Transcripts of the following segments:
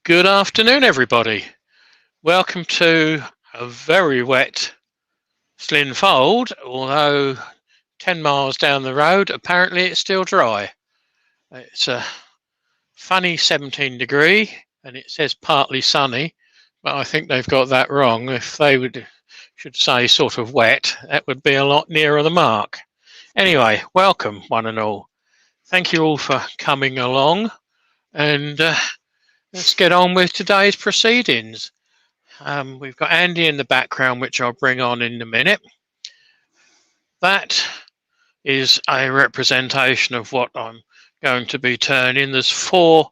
Good afternoon, everybody. Welcome to a very wet Slin Fold, although 10 miles down the road, apparently it's still dry. It's a funny 17 degree and it says partly sunny, but I think they've got that wrong. If they should say sort of wet, that would be a lot nearer the mark. Anyway, welcome one and all. Thank you all for coming along, and let's get on with today's proceedings. We've got Andy in the background, which I'll bring on in a minute. That is a representation of what I'm going to be turning. There's four,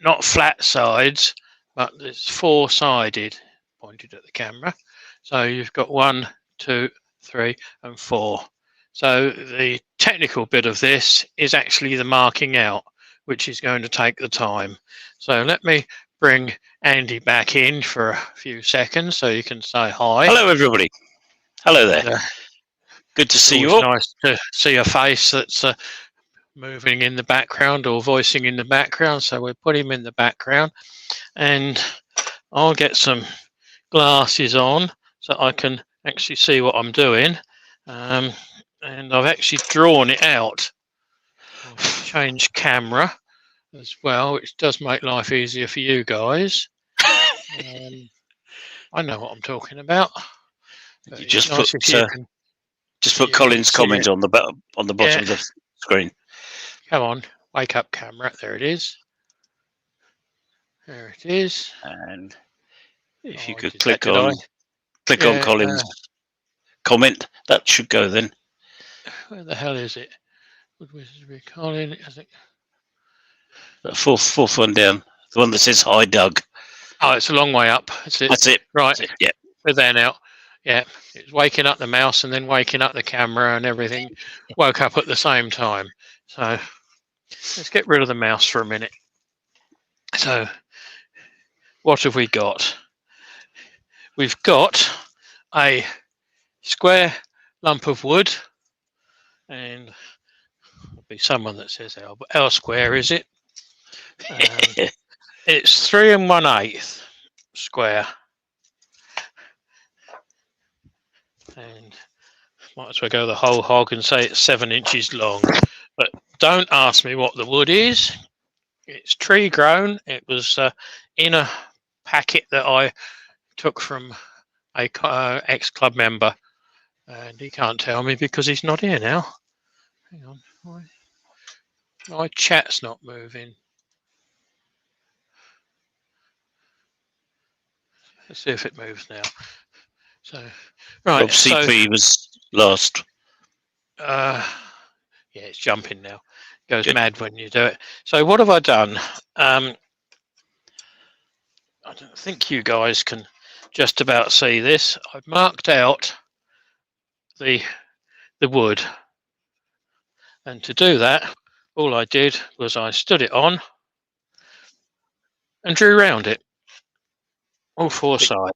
not flat sides, but there's four-sided, pointed at the camera. So you've got 1, 2, 3, and 4. So the technical bit of this is actually the marking out, which is going to take the time. So let me bring Andy back in for a few seconds so you can say hi. Hello, everybody. Hello there. Good to see you all. Nice to see a face that's moving in the background or voicing in the background. So we'll put him in the background, and I'll get some glasses on so I can actually see what I'm doing. And I've actually drawn it out. I'll change camera as well, which does make life easier for you guys. I know what I'm talking about. You just put Colin's comment on the bottom of the screen. Come on, wake up, camera. There it is. There it is. And if you could click on Colin's comment, that should go then. Where the hell is it? Colin, I think. The fourth one down, the one that says "Hi, Doug." Oh, it's a long way up. That's it. Right. That's it. Yeah, we're there now. Yeah, it's waking up the mouse and then waking up the camera and everything. Woke up at the same time. So let's get rid of the mouse for a minute. So what have we got? We've got a square lump of wood, and there'll be someone that says how square is it? It's 3 1/8 square, and might as well go the whole hog and say it's 7 inches long. But don't ask me what the wood is. It's tree grown. It was in a packet that I took from a ex-club member, and he can't tell me because he's not here now. Hang on, my chat's not moving. Let's see if it moves now. So, right. Rob CP was last. Yeah, it's jumping now. It goes mad when you do it. So what have I done? I don't think you guys can just about see this. I've marked out the wood, and to do that, all I did was I stood it on and drew round it. All four sides.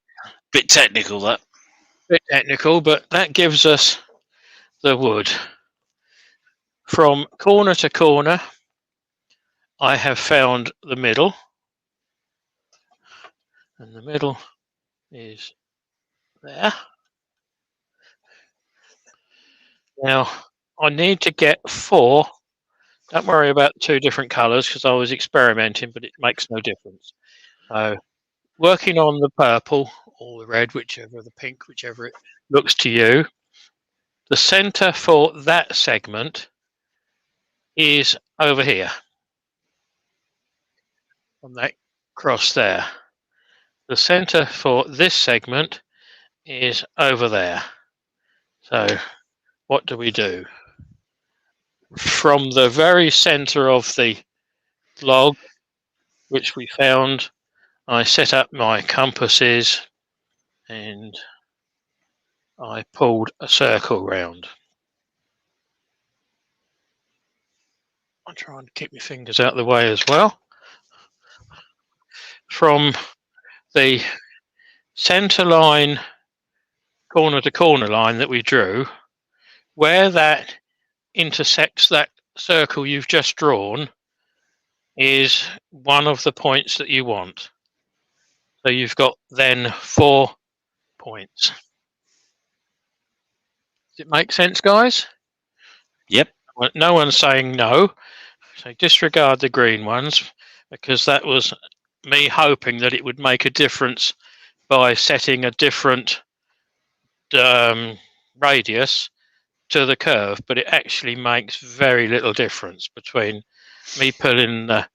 Bit technical, that. Bit technical, but that gives us the wood. From corner to corner, I have found the middle, and the middle is there. Now, I need to get 4. Don't worry about 2 different colours because I was experimenting, but it makes no difference. So, working on the purple or the red, whichever, the pink, whichever it looks to you. The centre for that segment is over here, on that cross there. The centre for this segment is over there. So what do? From the very centre of the log, which we found, I set up my compasses and I pulled a circle round. I'm trying to keep my fingers out of the way as well. From the centre line, corner to corner line that we drew, where that intersects that circle you've just drawn, is one of the points that you want. So you've got then 4 points. Does it make sense, guys? Yep. No one's saying no. So disregard the green ones, because that was me hoping that it would make a difference by setting a different radius to the curve, but it actually makes very little difference between me pulling the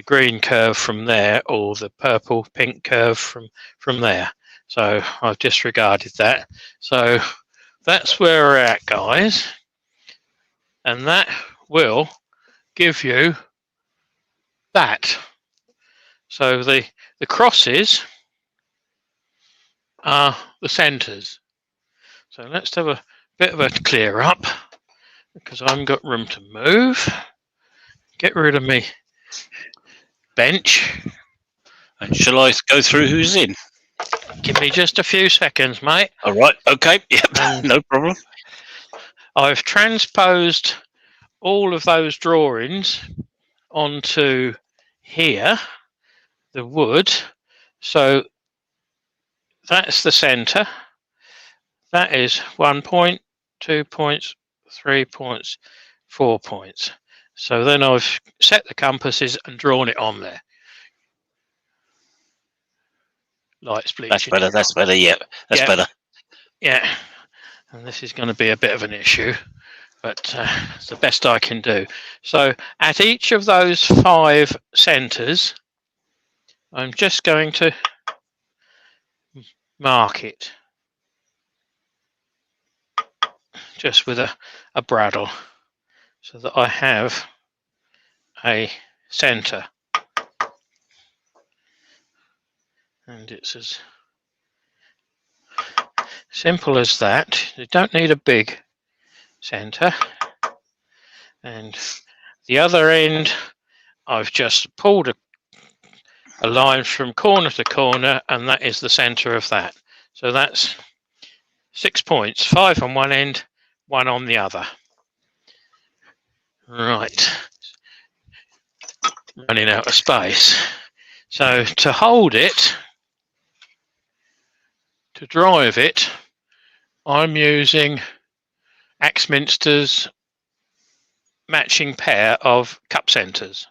green curve from there or the purple pink curve from there. So I've disregarded that. So that's where we're at, guys, and that will give you that. So the crosses are the centres. So let's have a bit of a clear up, because I haven't got room to move. Get rid of me bench. And shall I go through who's in? Give me just a few seconds, mate. All right. Okay. Yep. No problem. I've transposed all of those drawings onto here, the wood. So that's the centre. That is 1 point, 2 points, 3 points, 4 points. So then I've set the compasses and drawn it on there. Light's bleaching. That's better. That's better. Yeah, that's better. Yeah, and this is going to be a bit of an issue, but it's the best I can do. So at each of those 5 centres, I'm just going to mark it, just with a bradawl, so that I have a centre. And it's as simple as that. You don't need a big centre. And the other end, I've just pulled a line from corner to corner, and that is the centre of that. So that's 6 points, 5 on one end, 1 on the other. Right. Running out of space. So to hold it, to drive it, I'm using Axminster's matching pair of cup centres.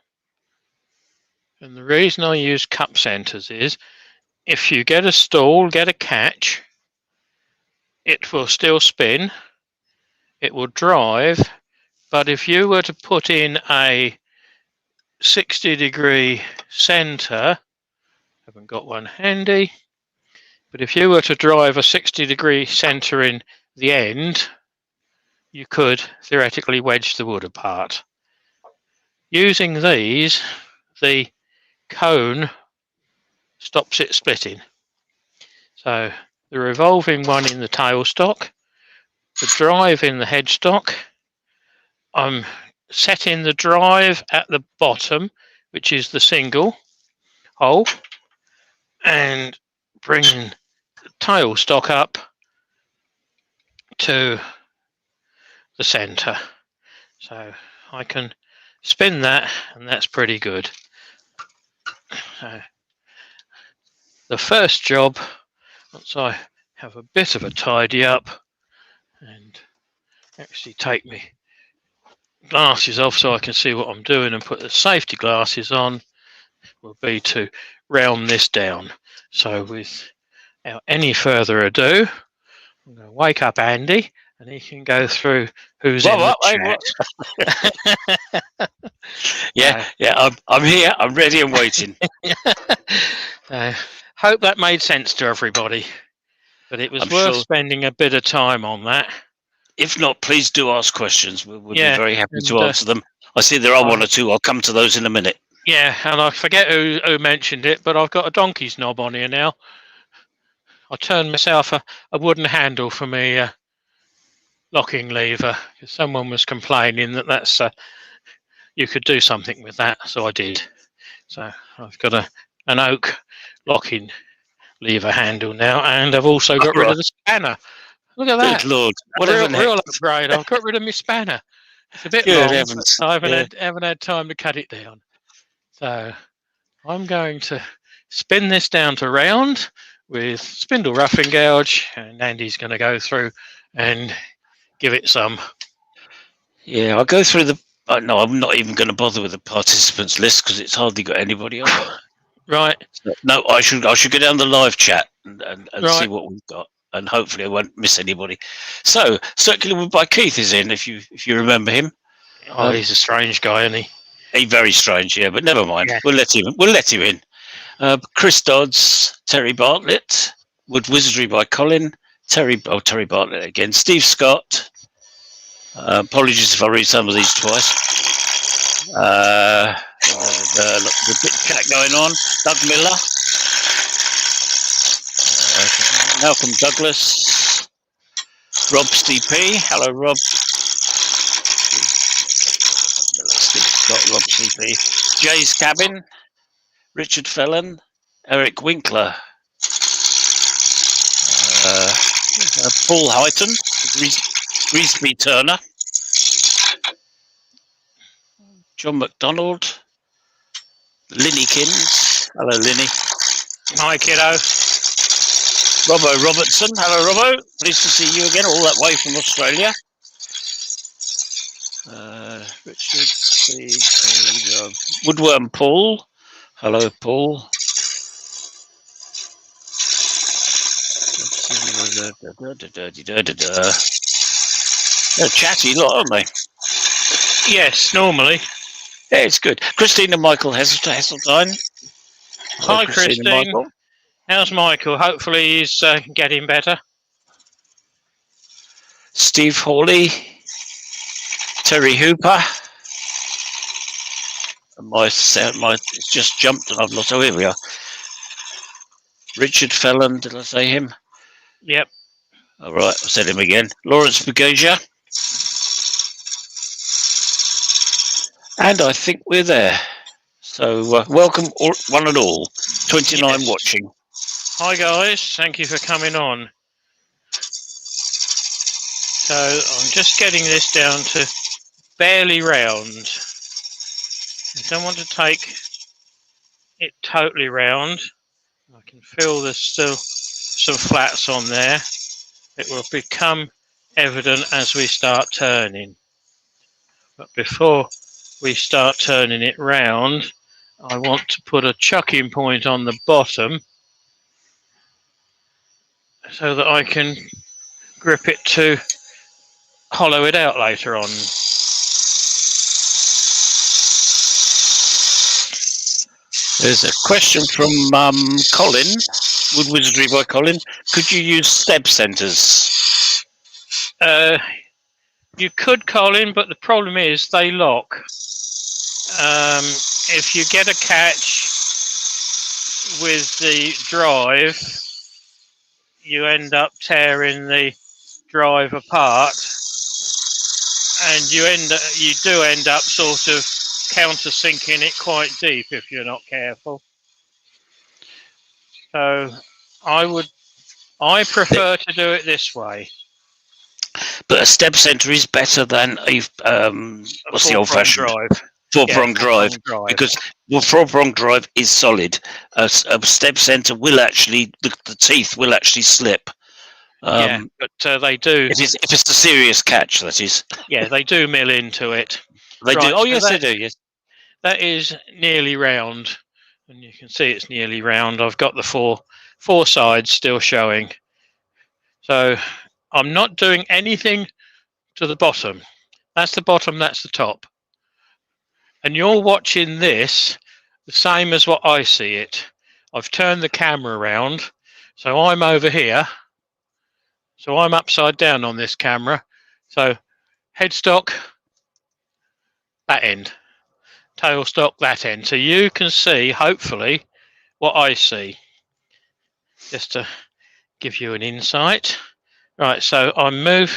And the reason I use cup centres is, if you get a stall, get a catch, it will still spin, it will drive, but if you were to put in a 60-degree centre, I haven't got one handy, but if you were to drive a 60-degree centre in the end, you could theoretically wedge the wood apart. Using these, the cone stops it splitting. So the revolving one in the tailstock, the drive in the headstock, I'm setting the drive at the bottom, which is the single hole, and bringing the tailstock up to the centre. So I can spin that, and that's pretty good. So the first job, once I have a bit of a tidy up and actually take me glasses off so I can see what I'm doing and put the safety glasses on, will be to round this down. So without any further ado, I'm going to wake up Andy, and he can go through who's in the chat. Yeah, I'm here. I'm ready and waiting. Hope that made sense to everybody, but it was worth spending a bit of time on that. If not, please do ask questions. We'll be very happy to answer them. I see there are 1 or 2. I'll come to those in a minute. Yeah, and I forget who mentioned it, but I've got a donkey's knob on here now. I turned myself a wooden handle for me locking lever, because someone was complaining that that's you could do something with that, so I did. So I've got an oak locking lever handle now, and I've also got rid of the spanner. Look at that! Good Lord, what a real upgrade! I've got rid of my spanner. It's a bit long. I haven't had time to cut it down. So I'm going to spin this down to round with spindle roughing gouge, and Andy's going to go through and give it some. Yeah, I'll go through the. No, I'm not even going to bother with the participants list because it's hardly got anybody on it. Right. No, I should go down the live chat and Right. see what we've got, and hopefully I won't miss anybody. So, Circular Wood by Keith is in, if you remember him. Oh, he's a strange guy, isn't he? He's very strange, yeah, but never mind. Yeah. We'll let him in. Chris Dodds, Terry Bartlett, Wood Wizardry by Colin, Terry Bartlett again, Steve Scott. Apologies if I read some of these twice. The bit chat going on. Doug Miller, Malcolm Douglas, Rob CP. Hello, Rob. Steve Scott, Rob CP. Jay's Cabin, Richard Felon, Eric Winkler, Paul Hyton, Greasby Turner, John McDonald, Linnykins. Hello, Linny. Hi, kiddo. Robbo Robertson. Hello, Robbo. Pleased to see you again, all that way from Australia. Richard, Woodworm Paul. Hello, Paul. They're chatty lot, aren't they? Yes, normally. Yeah, it's good. Christina Michael Heseltine. Hi, Christine. Michael. How's Michael? Hopefully he's getting better. Steve Hawley. Terry Hooper. My it's just jumped and I've lost. Oh, here we are. Richard Felon, did I say him? Yep. All right, I said him again. Lawrence Bugasia. And I think we're there. So welcome one and all. 29 yes. Watching. Hi guys, thank you for coming on. So I'm just getting this down to barely round. I don't want to take it totally round. I can feel there's still some flats on there. It will become evident as we start turning. But before we start turning it round, I want to put a chucking point on the bottom so that I can grip it to hollow it out later on. There's a question from Colin, Wood Wizardry by Colin. Could you use step centres? You could, Colin, but the problem is they lock. If you get a catch with the drive, you end up tearing the drive apart, and you do end up sort of countersinking it quite deep if you're not careful. So I prefer to do it this way. But a step centre is better than a what's the old-fashioned drive? Four-prong drive, because the four-prong drive is solid. A step centre will actually, the teeth will actually slip. Yeah, but they do. If it's a serious catch, that is. Yeah, they do mill into it. They do. Oh, yes, they do. Yes. That is nearly round, and you can see it's nearly round. I've got the four sides still showing. So I'm not doing anything to the bottom. That's the bottom, that's the top. And you're watching this the same as what I see it. I've turned the camera around, so I'm over here. So I'm upside down on this camera. So headstock, that end. Tailstock, that end. So you can see, hopefully, what I see. Just to give you an insight. Right, so I move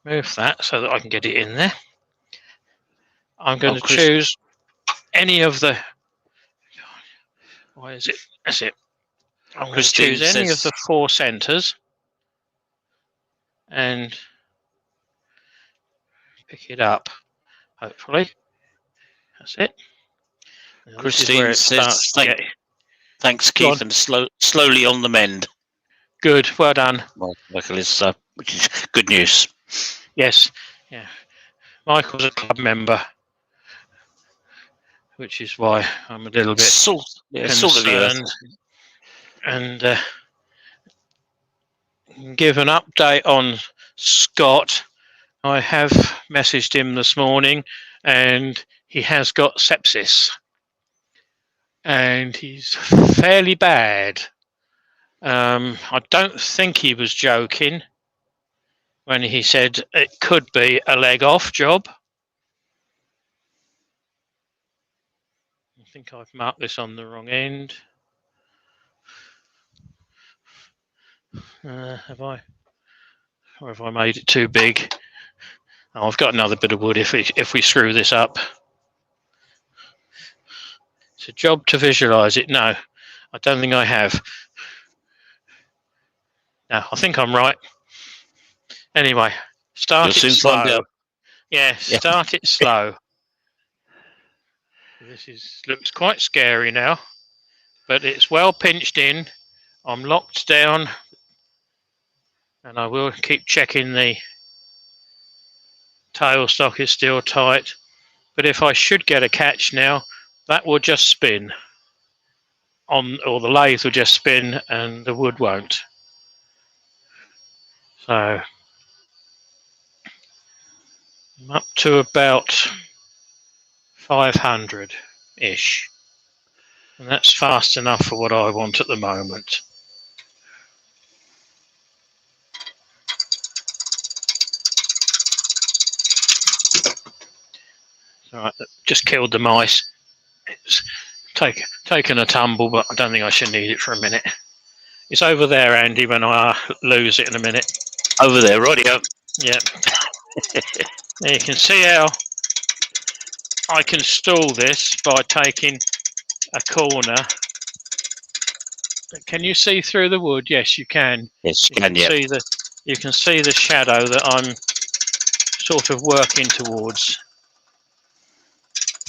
that so that I can get it in there. I'm going to choose any of the... Why is it? That's it. I'm going to choose any of the four centres and pick it up, hopefully. That's it. Now, this is Christine where it says, starts to get thanks, Go on. Keith, and slowly on the mend. good. Well done. Michael is, which is good news. Yes. Yeah. Michael's a club member, which is why I'm a little bit Salt of the earth. concerned. And give an update on Scott. I have messaged him this morning, and he has got sepsis, and he's fairly bad. I don't think he was joking when he said it could be a leg off job. I think I've marked this on the wrong end. Have I? Or have I made it too big? Oh, I've got another bit of wood if we screw this up. It's a job to visualise it. No, I don't think I have. No, I think I'm right. Anyway, start it slow. Yeah, start it slow. This looks quite scary now, but it's well pinched in. I'm locked down, and I will keep checking the tailstock is still tight. But if I should get a catch now, that will just spin or the lathe will just spin and the wood won't. So I'm up to about 500-ish. And that's fast enough for what I want at the moment. Alright, just killed the mice. It's taken a tumble, but I don't think I should need it for a minute. It's over there, Andy, when I lose it in a minute. Over there, rightio. Yep. Now you can see how I can stall this by taking a corner. Can you see through the wood? Yes, you can. Yes, you can, yeah. You can see the shadow that I'm sort of working towards.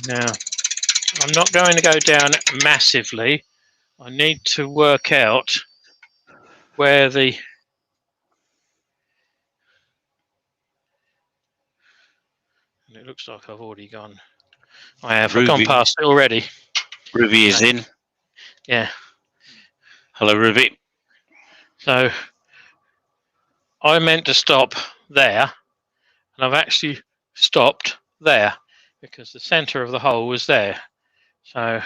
Now, I'm not going to go down massively. I need to work out where the it looks like I've already gone. I have. I've gone past it already. Ruby is in. Yeah. Hello, Ruby. So I meant to stop there, and I've actually stopped there because the centre of the hole was there. So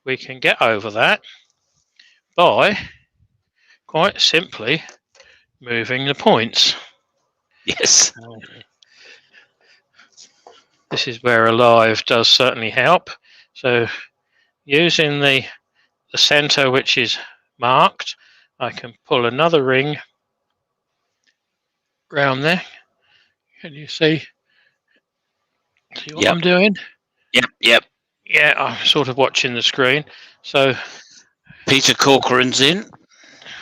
we can get over that by quite simply moving the points. Yes. This is where Alive does certainly help. So using the centre which is marked, I can pull another ring round there. Can you see what I'm doing? Yep. Yeah, I'm sort of watching the screen. So Peter Corcoran's in.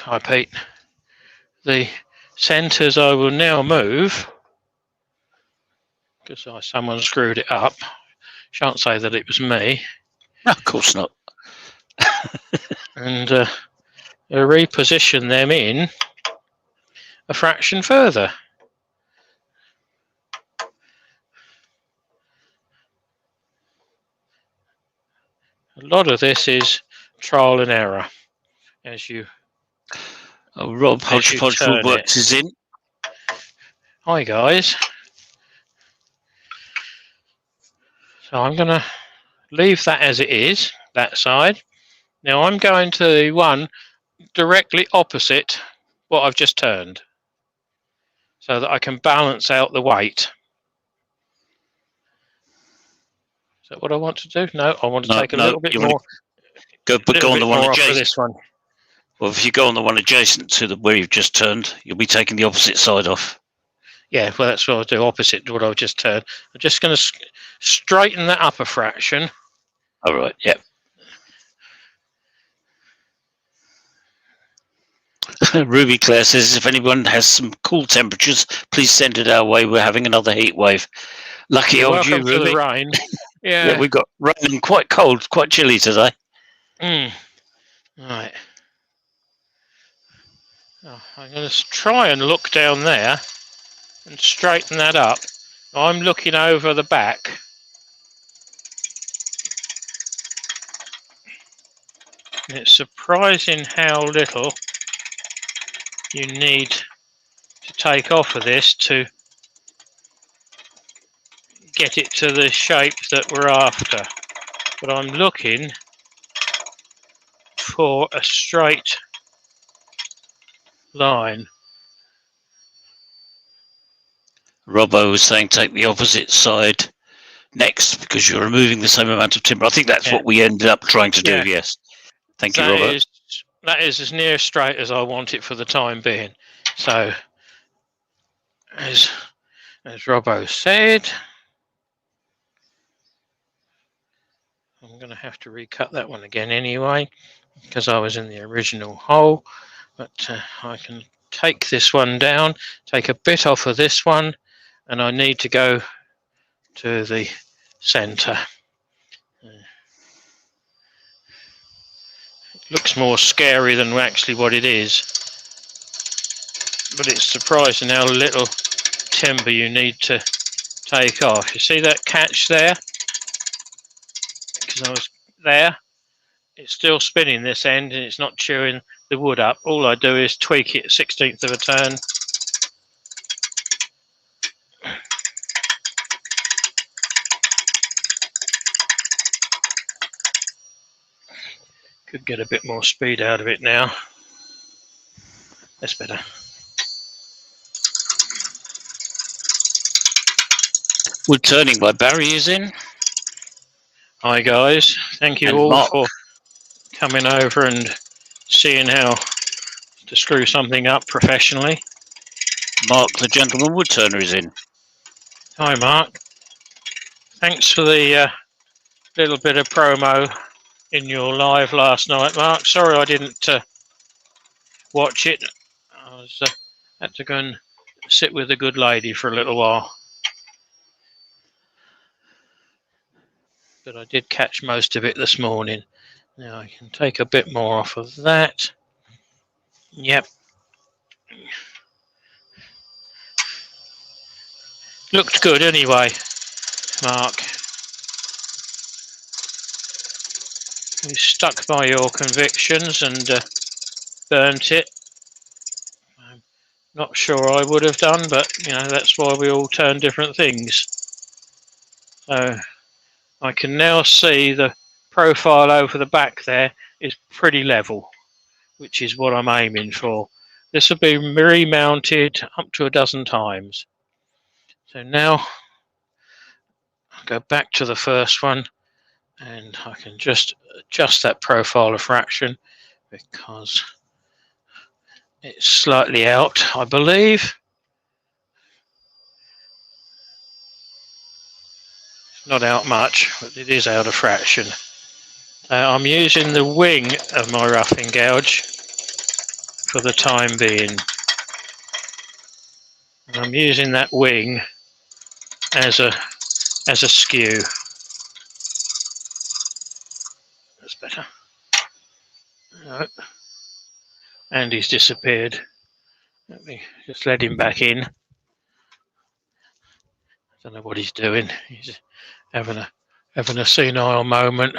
Hi, Pete. The centres I will now move because someone screwed it up. Shan't say that it was me. No, of course not. And reposition them in a fraction further. A lot of this is trial and error as you. Rob Hodgepodge Woodworks is in. Hi guys. So I'm going to leave that as it is, that side. Now I'm going to the one directly opposite what I've just turned, so that I can balance out the weight. Is that what I want to do? No, I want to take a little bit more. Go on the one adjacent. This one. Well, if you go on the one adjacent to where you've just turned, you'll be taking the opposite side off. Yeah, well, that's what I'll do, opposite to what I've just turned. I'm just going to straighten that up a fraction. All right, yep. Ruby Claire says, if anyone has some cool temperatures, please send it our way. We're having another heat wave. Lucky old you, Ruby. Welcome to the rain. Yeah, Yeah. we've got rain and quite cold, quite chilly today. Right. Oh, I'm going to try and look down there and straighten that up. I'm looking over the back. And it's surprising how little you need to take off of this to get it to the shape that we're after. But I'm looking for a straight line. Robbo was saying take the opposite side next because you're removing the same amount of timber. I think that's what we ended up trying to do, yes. Thank you, Robbo. That is as near straight as I want it for the time being. So, as Robbo said, I'm going to have to recut that one again anyway, because I was in the original hole. But I can take this one down, take a bit off of this one, and I need to go to the centre. Looks more scary than actually what it is, but it's surprising how little timber you need to take off. You see that catch there? Because I was there, it's still spinning this end and it's not chewing the wood up. All I do is tweak it 1/16 of a turn. Could get a bit more speed out of it now. That's better. Wood turning by Barry is in. Hi guys, thank you And all Mark. for coming over and seeing how to screw something up professionally. Mark, the gentleman wood turner, is in. Hi Mark. Thanks for the little bit of promo in your live last night, Mark. Sorry I didn't watch it. I was had to go and sit with a good lady for a little while. But I did catch most of it this morning. Now I can take a bit more off of that. Yep. Looked good anyway, Mark. You stuck by your convictions and burnt it. I'm not sure I would have done, but you know, that's why we all turn different things. So I can now see the profile over the back there is pretty level, which is what I'm aiming for. This will be remounted up to a dozen times. So now I'll go back to the first one and I can just adjust that profile a fraction because it's slightly out, I believe. Not out much, but it is out a fraction. I'm using the wing of my roughing gouge for the time being. And I'm using that wing as a skew. That's better. No. And he's disappeared. Let me just let him back in. I don't know what he's doing. He's having a senile moment.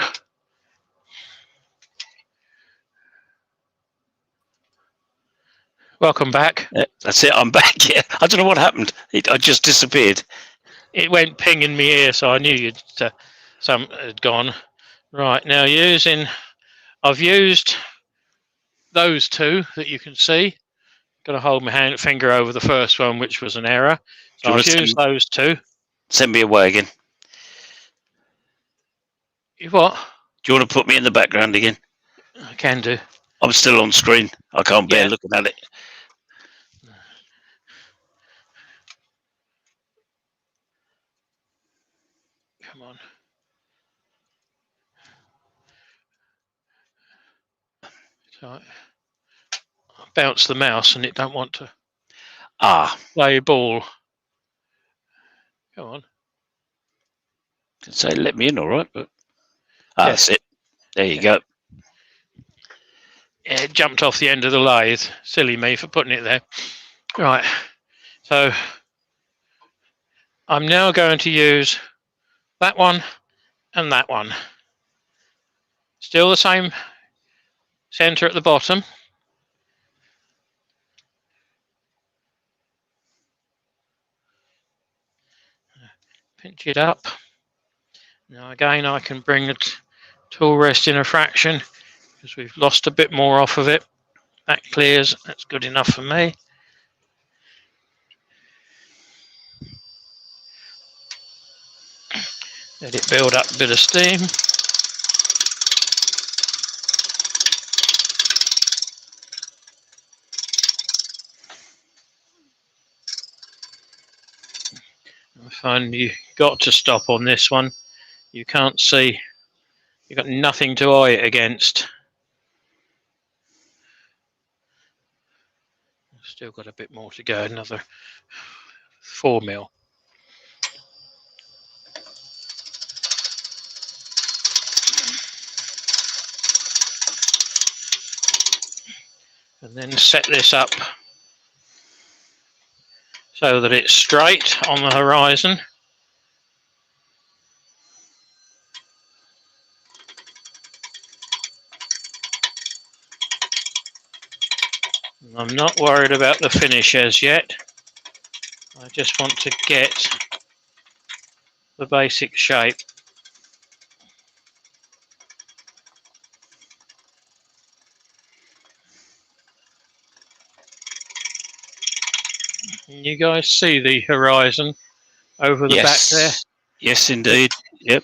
Welcome back. That's it, I'm back. Yeah, I don't know what happened. I just disappeared. It went ping in my ear, so I knew some had gone. Right, now I've used those two that you can see. Got to hold my finger over the first one, which was an error. So I've used those two. Send me away again. You what? Do you want to put me in the background again? I can do. I'm still on screen. I can't bear looking at it. Come on. So I bounce the mouse and it don't want to play ball. Come on. Could say let me in, all right, but that's it. There you Yeah. go. Yeah, it jumped off the end of the lathe. Silly me for putting it there. Right, so I'm now going to use that one and that one. Still the same centre at the bottom. Pinch it up. Now again I can bring the tool rest in a fraction because we've lost a bit more off of it. That clears, that's good enough for me. Let it build up a bit of steam. I find you got to stop on this one. You can't see, you've got nothing to eye it against. Still got a bit more to go, another 4mm. And then set this up so that it's straight on the horizon. I'm not worried about the finish as yet. I just want to get the basic shape. Can you guys see the horizon over the back there? Yes, indeed. Yep.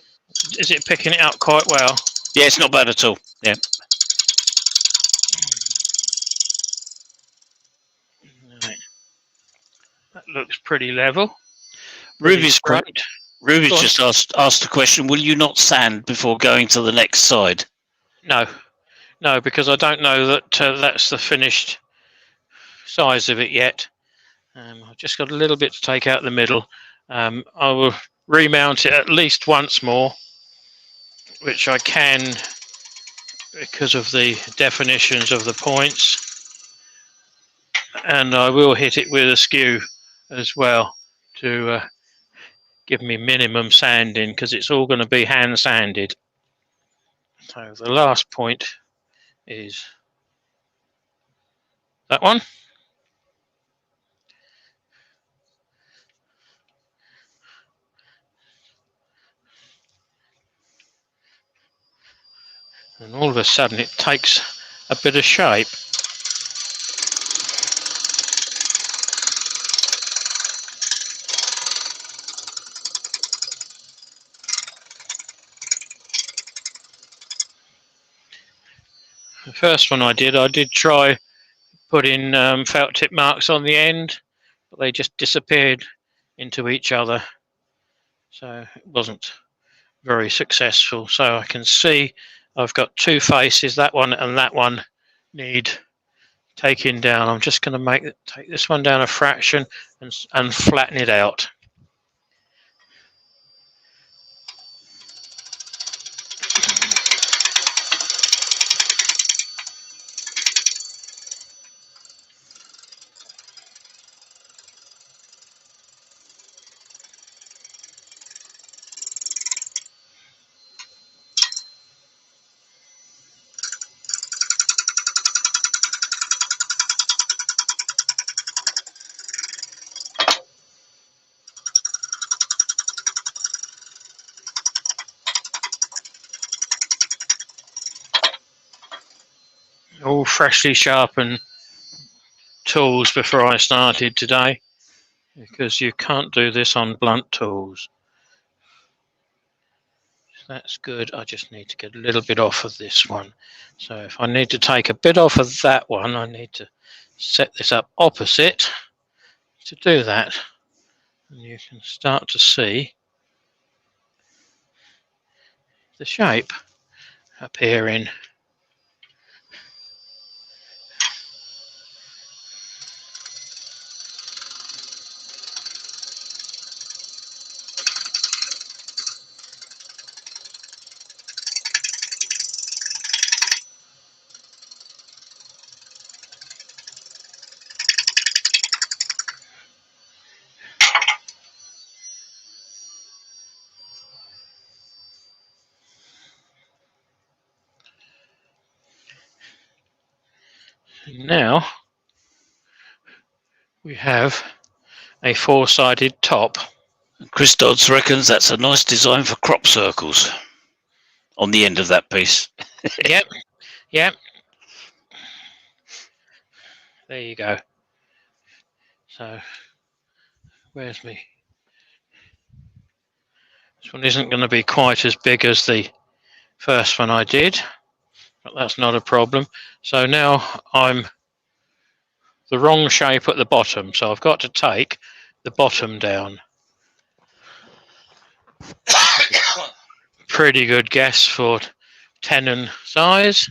Is it picking it up quite well? Yeah, it's not bad at all. Yeah. Right. That looks pretty level. Ruby's straight. just asked the question, will you not sand before going to the next side? No, because I don't know that that's the finished size of it yet. I've just got a little bit to take out the middle. I will remount it at least once more, which I can because of the definitions of the points. And I will hit it with a skew as well to give me minimum sanding, because it's all going to be hand sanded. So the last point is that one. And all of a sudden it takes a bit of shape. The first one I did try putting felt tip marks on the end, but they just disappeared into each other. So it wasn't very successful. So I can see I've got two faces, that one and that one need taking down. I'm just going to take this one down a fraction and flatten it out. All freshly sharpened tools before I started today, because you can't do this on blunt tools. That's good. I just need to get a little bit off of this one. So if I need to take a bit off of that one, I need to set this up opposite to do that. And you can start to see the shape appearing. Now we have a four-sided top. Chris Dodds reckons that's a nice design for crop circles on the end of that piece. Yep, yep. There you go. So, where's me? This one isn't going to be quite as big as the first one I did, but that's not a problem. So now I'm the wrong shape at the bottom, so I've got to take the bottom down. Pretty good guess for tenon size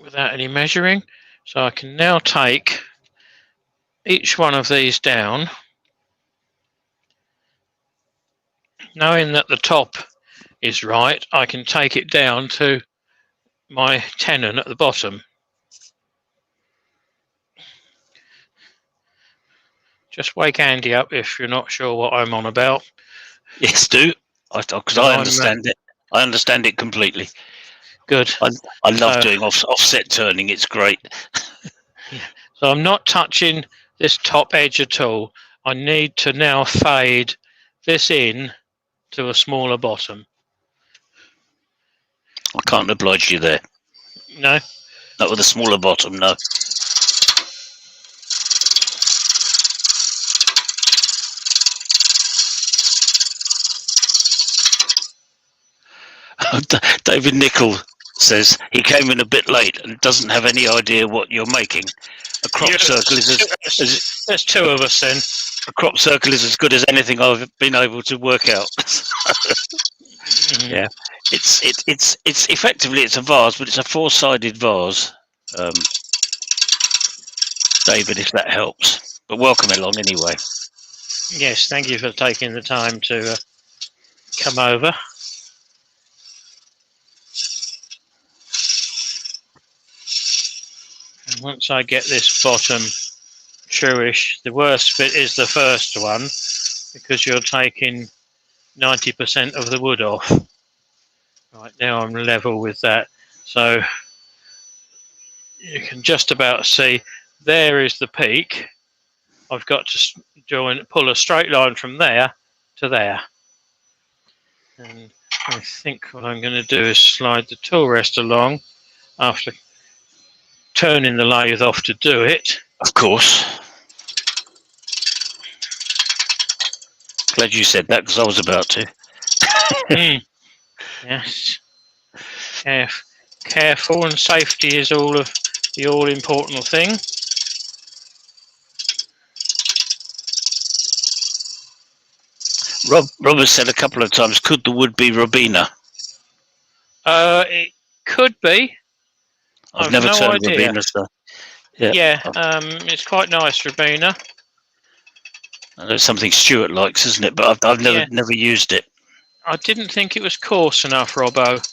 without any measuring. So I can now take each one of these down, knowing that the top is right. I can take it down to my tenon at the bottom. Just wake Andy up if you're not sure what I'm on about. Yes, do. Because I understand it. I understand it completely. Good. I love doing offset turning. It's great. Yeah. So I'm not touching this top edge at all. I need to now fade this in to a smaller bottom. I can't oblige you there. No? Not with a smaller bottom, no. David Nichol says he came in a bit late and doesn't have any idea what you're making. A crop circle is there's two of us then. A crop circle is as good as anything I've been able to work out. Yeah, it's effectively it's a vase, but it's a four-sided vase. David, if that helps. But welcome along anyway. Yes, thank you for taking the time to come over. And once I get this bottom truish, the worst bit is the first one, because you're taking 90% of the wood off. Right, now I'm level with that. So you can just about see there is the peak. I've got to pull a straight line from there to there. And I think what I'm going to do is slide the tool rest along after turning the lathe off to do it. Of course. Glad you said that, because I was about to. Yes. Careful, and safety is the all-important thing. Rob has said a couple of times, could the wood be Robina? It could be. I've never turned Robina, so yeah. It's quite nice, Robina. I know it's something Stuart likes, isn't it? But I've never used it. I didn't think it was coarse enough, Robbo.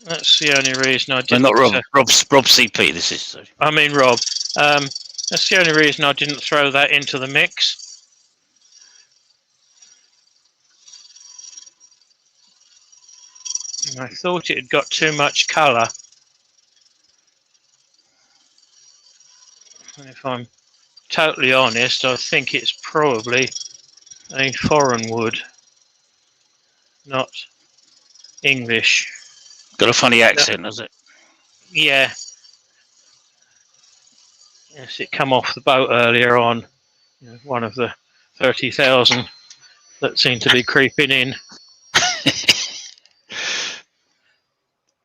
That's the only reason I didn't. No, not Rob. Rob CP. This is. So. I mean Rob. That's the only reason I didn't throw that into the mix. I thought it had got too much colour. And if I'm totally honest, I think it's probably a foreign wood, not English. Got a funny accent, has it? Yeah. Yes, it come off the boat earlier on. One of the 30,000 that seem to be creeping in.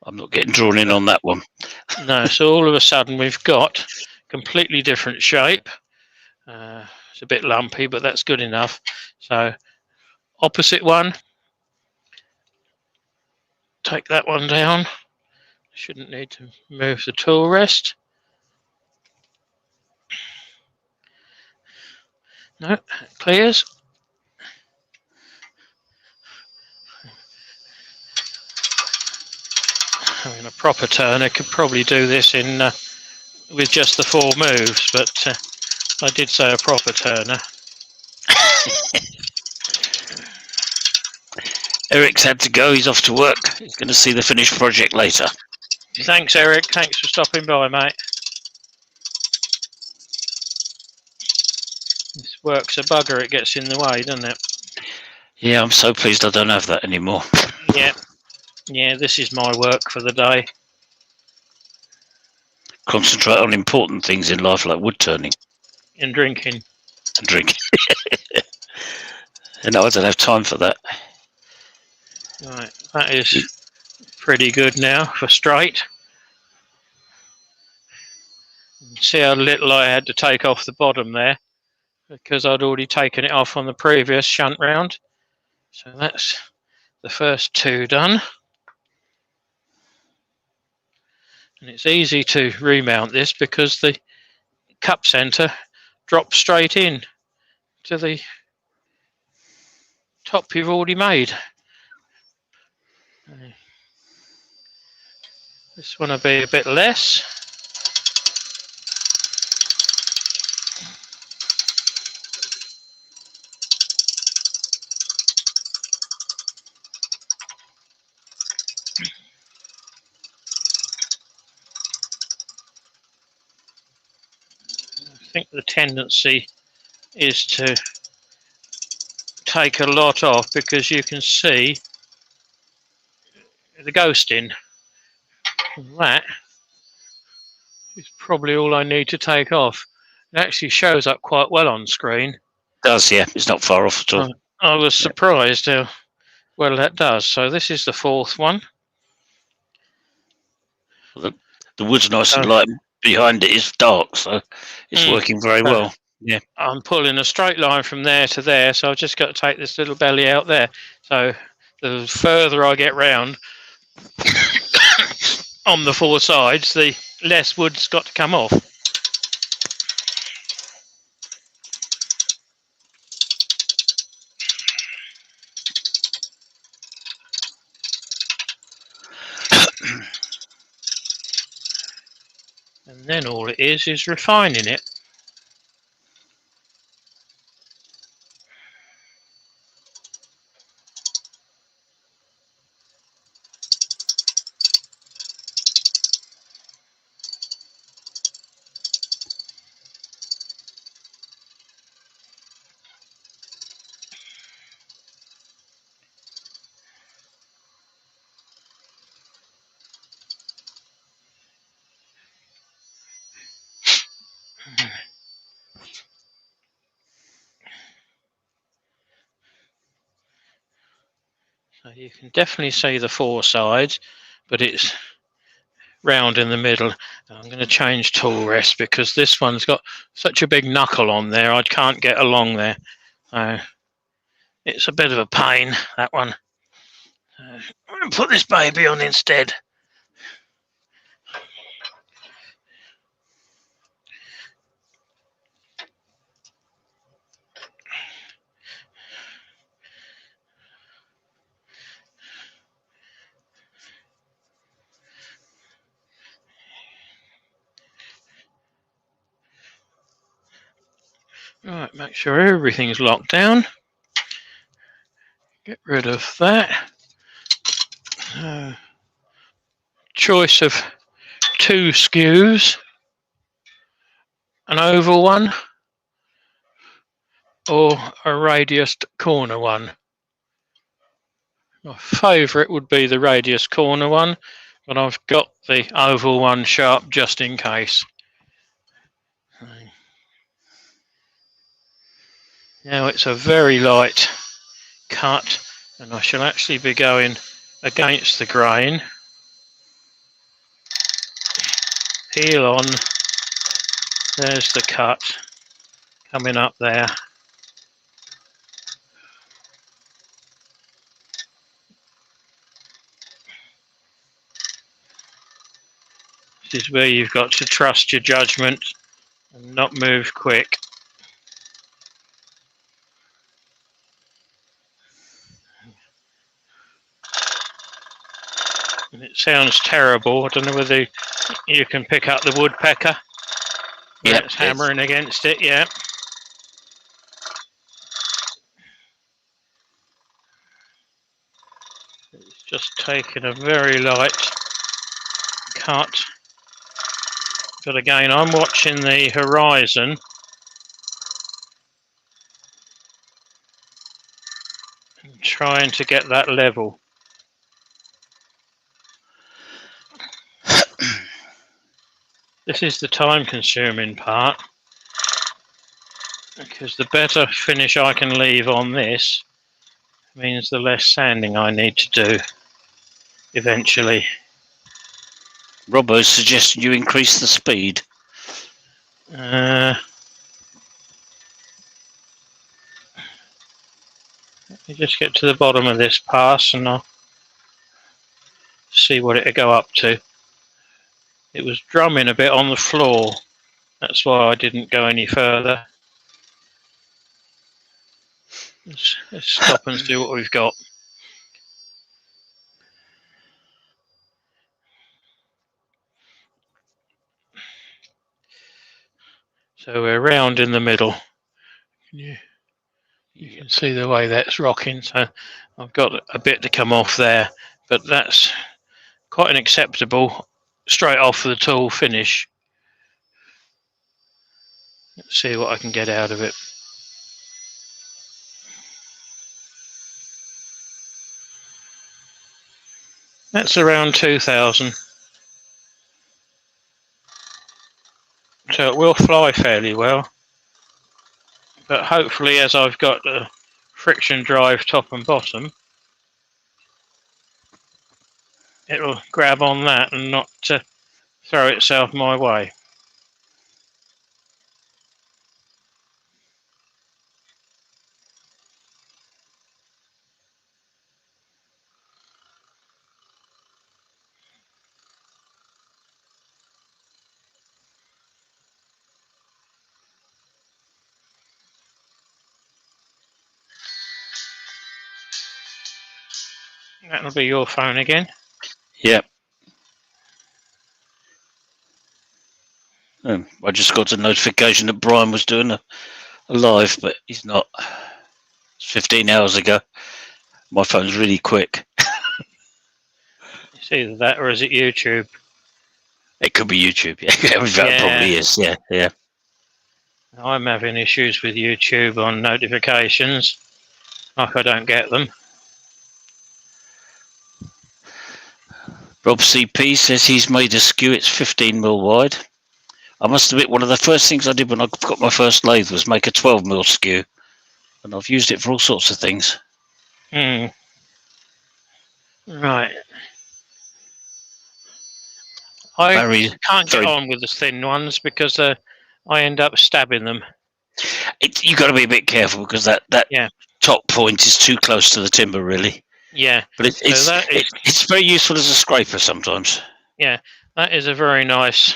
I'm not getting drawn in on that one. No, so all of a sudden we've got completely different shape. It's a bit lumpy, but that's good enough. So opposite one. Take that one down. Shouldn't need to move the tool rest. No, it clears. I mean, a proper turner could probably do this in with just the 4 moves, but I did say a proper turner. Eric's had to go. He's off to work. He's going to see the finished project later. Thanks, Eric. Thanks for stopping by, mate. This work's a bugger. It gets in the way, doesn't it? Yeah, I'm so pleased I don't have that anymore. Yeah. Yeah, this is my work for the day. Concentrate on important things in life like wood turning And drinking. and drinking. And I don't have time for that. Right, that is pretty good now for straight. See how little I had to take off the bottom there, because I'd already taken it off on the previous shunt round. So that's the first two done. And it's easy to remount this because the cup centre drops straight in to the top you've already made. This one will be a bit less. I think the tendency is to take a lot off because you can see the ghosting. That is probably all I need to take off. It actually shows up quite well on screen. It does, yeah. It's not far off at all. I was surprised how well that does. So this is the fourth one. The wood's nice and light. Behind it is dark, so it's working very well. Yeah. I'm pulling a straight line from there to there, so I've just got to take this little belly out there. So the further I get round on the four sides, the less wood's got to come off. And then all it is refining it. So you can definitely see the four sides, but it's round in the middle. I'm going to change tool rest because this one's got such a big knuckle on there, I can't get along there. So it's a bit of a pain, that one. I'm going to put this baby on instead. Right, make sure everything's locked down. Get rid of that. Choice of two skews, an oval one or a radiused corner one. My favourite would be the radius corner one, but I've got the oval one sharp just in case. Now it's a very light cut, and I shall actually be going against the grain. Heel on, there's the cut coming up there. This is where you've got to trust your judgment and not move quick. And it sounds terrible. I don't know whether you can pick up the woodpecker. Yeah, it's hammering against it, yeah. It's just taking a very light cut. But again, I'm watching the horizon. And trying to get that level. This is the time-consuming part, because the better finish I can leave on this means the less sanding I need to do eventually. Robbo's suggesting you increase the speed. Let me just get to the bottom of this pass and I'll see what it'll go up to. It was drumming a bit on the floor, that's why I didn't go any further. Let's stop and see what we've got. So we're round in the middle. You can see the way that's rocking, so I've got a bit to come off there, but that's quite an acceptable straight off the tool finish. Let's see what I can get out of it. That's around 2000. So it will fly fairly well. But hopefully, as I've got a friction drive top and bottom, it'll grab on that and not throw itself my way. That'll be your phone again. Yep. I just got a notification that Brian was doing a live, but he's not. It's 15 hours ago. My phone's really quick. It's either that or is it YouTube? It could be YouTube. Yeah, it probably is. Yeah, yeah. I'm having issues with YouTube on notifications, like I don't get them. Rob CP says he's made a skew. It's 15mm wide. I must admit, one of the first things I did when I got my first lathe was make a 12mm skew, and I've used it for all sorts of things. Right. I can't get on with the thin ones because I end up stabbing them. You've got to be a bit careful because that top point is too close to the timber, really. Yeah. But it's very useful as a scraper sometimes. Yeah, that is a very nice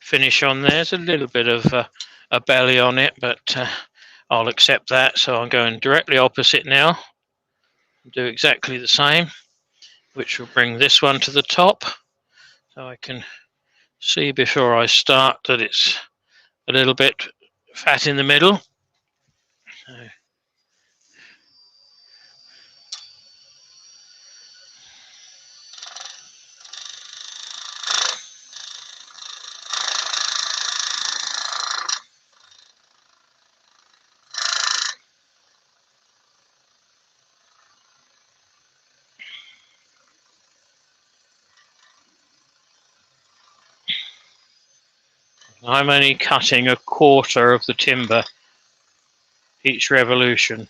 finish on there. There's a little bit of a belly on it, but I'll accept that. So I'm going directly opposite now. Do exactly the same, which will bring this one to the top. So I can see before I start that it's a little bit fat in the middle. So I'm only cutting a quarter of the timber each revolution.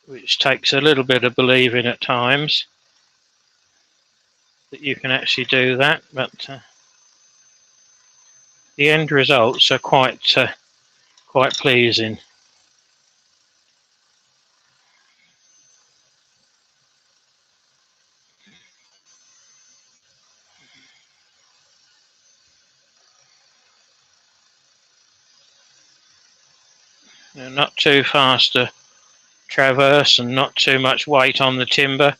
Which takes a little bit of believing at times that you can actually do that, but the end results are quite pleasing. Not too fast to traverse and not too much weight on the timber,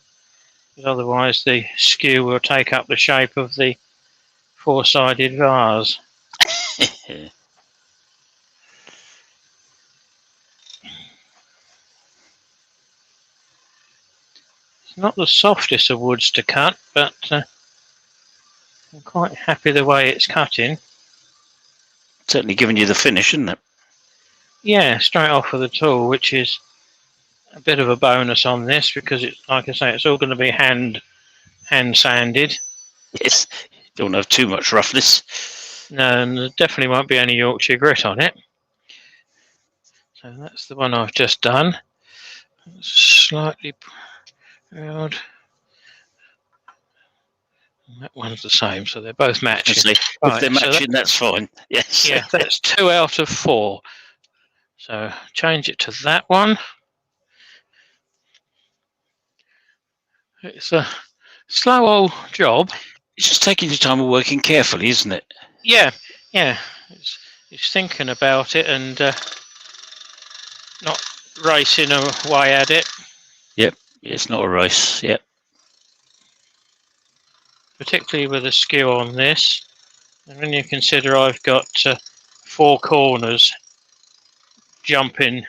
because otherwise the skew will take up the shape of the four-sided vase. not the softest of woods to cut, but I'm quite happy the way it's cutting. Certainly giving you the finish, isn't it? Yeah, straight off with the tool, which is a bit of a bonus on this because it's, like I say, it's all going to be hand sanded. Yes. Don't have too much roughness. No, and there definitely won't be any Yorkshire grit on it. So that's the one I've just done. Slightly proud. That one's the same, so they're both matching. If they're matching, that's fine. Yes. Yeah, that's 2 out of 4. So change it to that one. It's a slow old job. It's just taking your time and working carefully, isn't it? Yeah. It's thinking about it and not racing away at it. Yep, it's not a race. Yep. Particularly with a skew on this. And when you consider I've got 4 corners jumping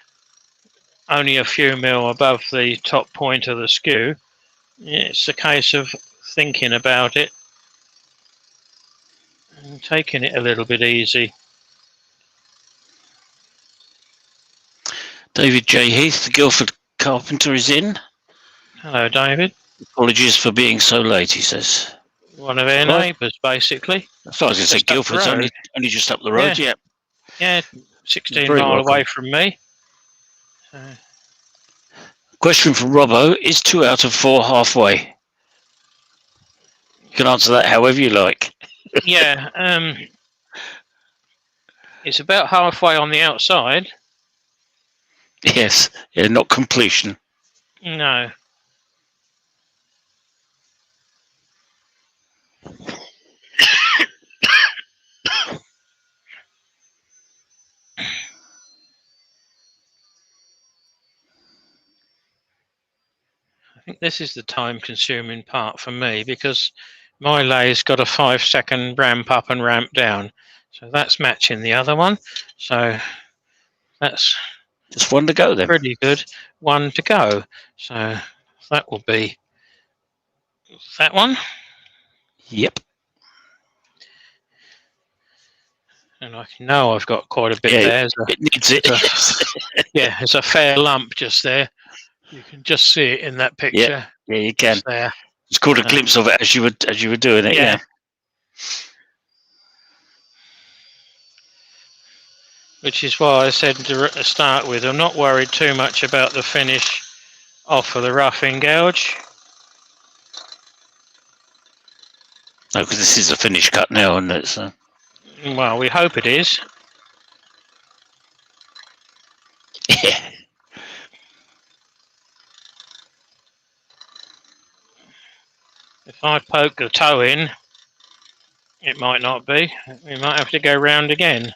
only a few mil above the top point of the skew, it's a case of thinking about it and taking it a little bit easy. David J. Heath, the Guildford carpenter, is in. Hello, David. Apologies for being so late, he says. One of our neighbours, basically. That's what I was going to say. Guildford's only just up the road, yeah. Yeah, 16 miles away from me. Question from Robbo, is 2 out of 4 halfway? You can answer that however you like. Yeah, it's about halfway on the outside. Yes, yeah, not completion. No. I think this is the time-consuming part for me because my lay's got a 5-second ramp up and ramp down, so that's matching the other one. So that's just one to go then. Pretty good. One to go. So that will be that one. Yep. And I know I've got quite a bit there. It needs it. Yeah, there's a fair lump just there. You can just see it in that picture. Yeah, you can. Just there. Just caught a glimpse of it as you were doing it. Yeah. Which is why I said to start with, I'm not worried too much about the finish off of the roughing gouge. No, because this is a finished cut now, isn't it? So. Well, we hope it is. Yeah. If I poke the toe in, it might not be. We might have to go round again.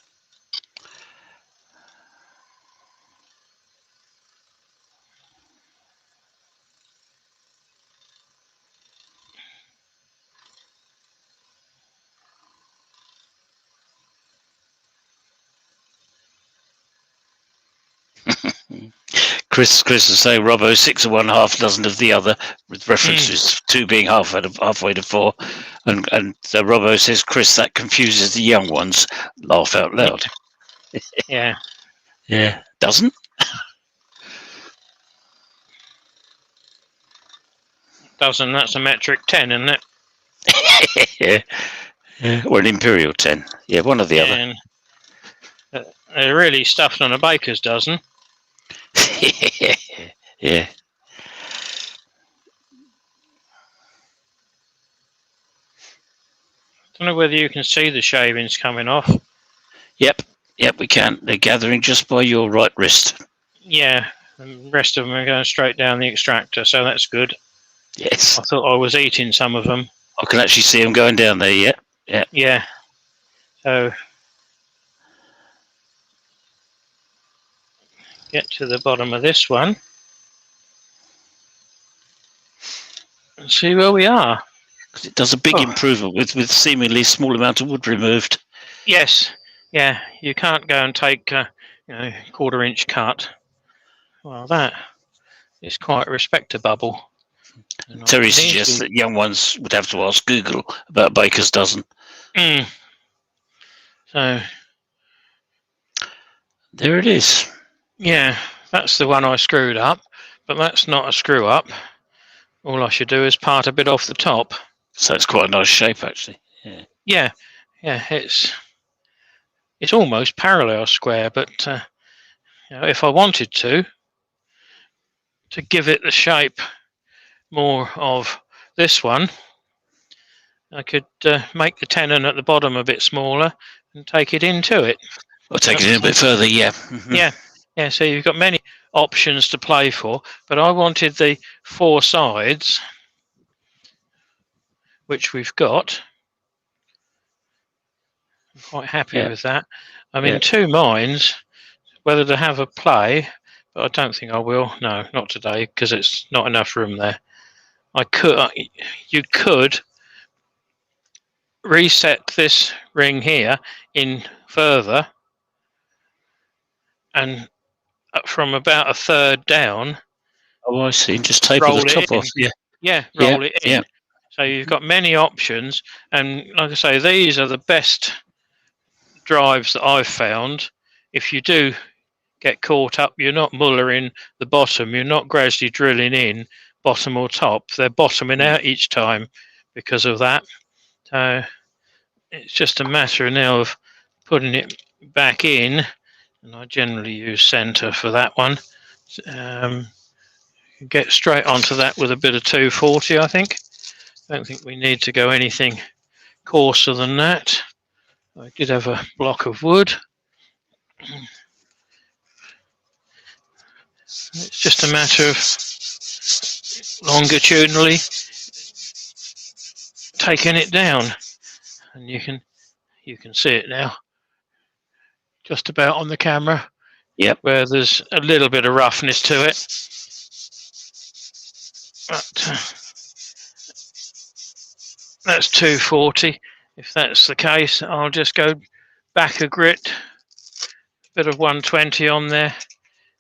Chris will say Robbo 6 of one, half dozen of the other, with references 2 being halfway to 4, and Robbo says, Chris, that confuses the young ones. Laugh out loud. Yeah. Yeah. Doesn't? Doesn't. That's a metric 10, isn't it? Yeah. Or an imperial 10. Yeah, one or the other. They're really stuffed on a baker's dozen. Yeah. Don't know whether you can see the shavings coming off. Yep, we can. They're gathering just by your right wrist. Yeah, the rest of them are going straight down the extractor, so that's good. Yes. I thought I was eating some of them. I can actually see them going down there, yeah. Yeah. So, get to the bottom of this one and see where we are. Because it does a big improvement with seemingly small amount of wood removed. Yes. Yeah, you can't go and take a 1/4 inch cut. Well, that is quite respectable. And I Terry can suggests easily. that young ones would have to ask Google about baker's dozen. Mm, so There it is. yeah, that's the one I screwed up, but that's not a screw up. All I should do is part a bit off the top. So it's quite a nice shape, actually. Yeah. Yeah, yeah, it's almost parallel square, but if I wanted to give it the shape more of this one, I could make the tenon at the bottom a bit smaller and take it into it. I'll take it in a bit further, yeah. Yeah, yeah. So you've got many options to play for, but I wanted the four sides, which we've got. I'm quite happy Yeah. with that. I'm Yeah. in two minds whether to have a play, but I don't think I will. No, not today, because it's not enough room there. You could reset this ring here in further, and from about a third down, Oh, I see. Just taper the roll it top off. in. Yeah. Yeah, Yeah. roll it Yeah. in. So you've got many options, and like I say, these are the best drives that I've found. If you do get caught up, you're not mullering the bottom, you're not gradually drilling in bottom or top. They're bottoming out each time because of that. So it's just a matter now of putting it back in, and I generally use centre for that one. Get straight onto that with a bit of 240, I think. I don't think we need to go anything coarser than that. I did have a block of wood. It's just a matter of longitudinally taking it down, and you can see it now, just about on the camera. Yep. Where there's a little bit of roughness to it, but that's 240. If that's the case, I'll just go back a grit, bit of 120 on there.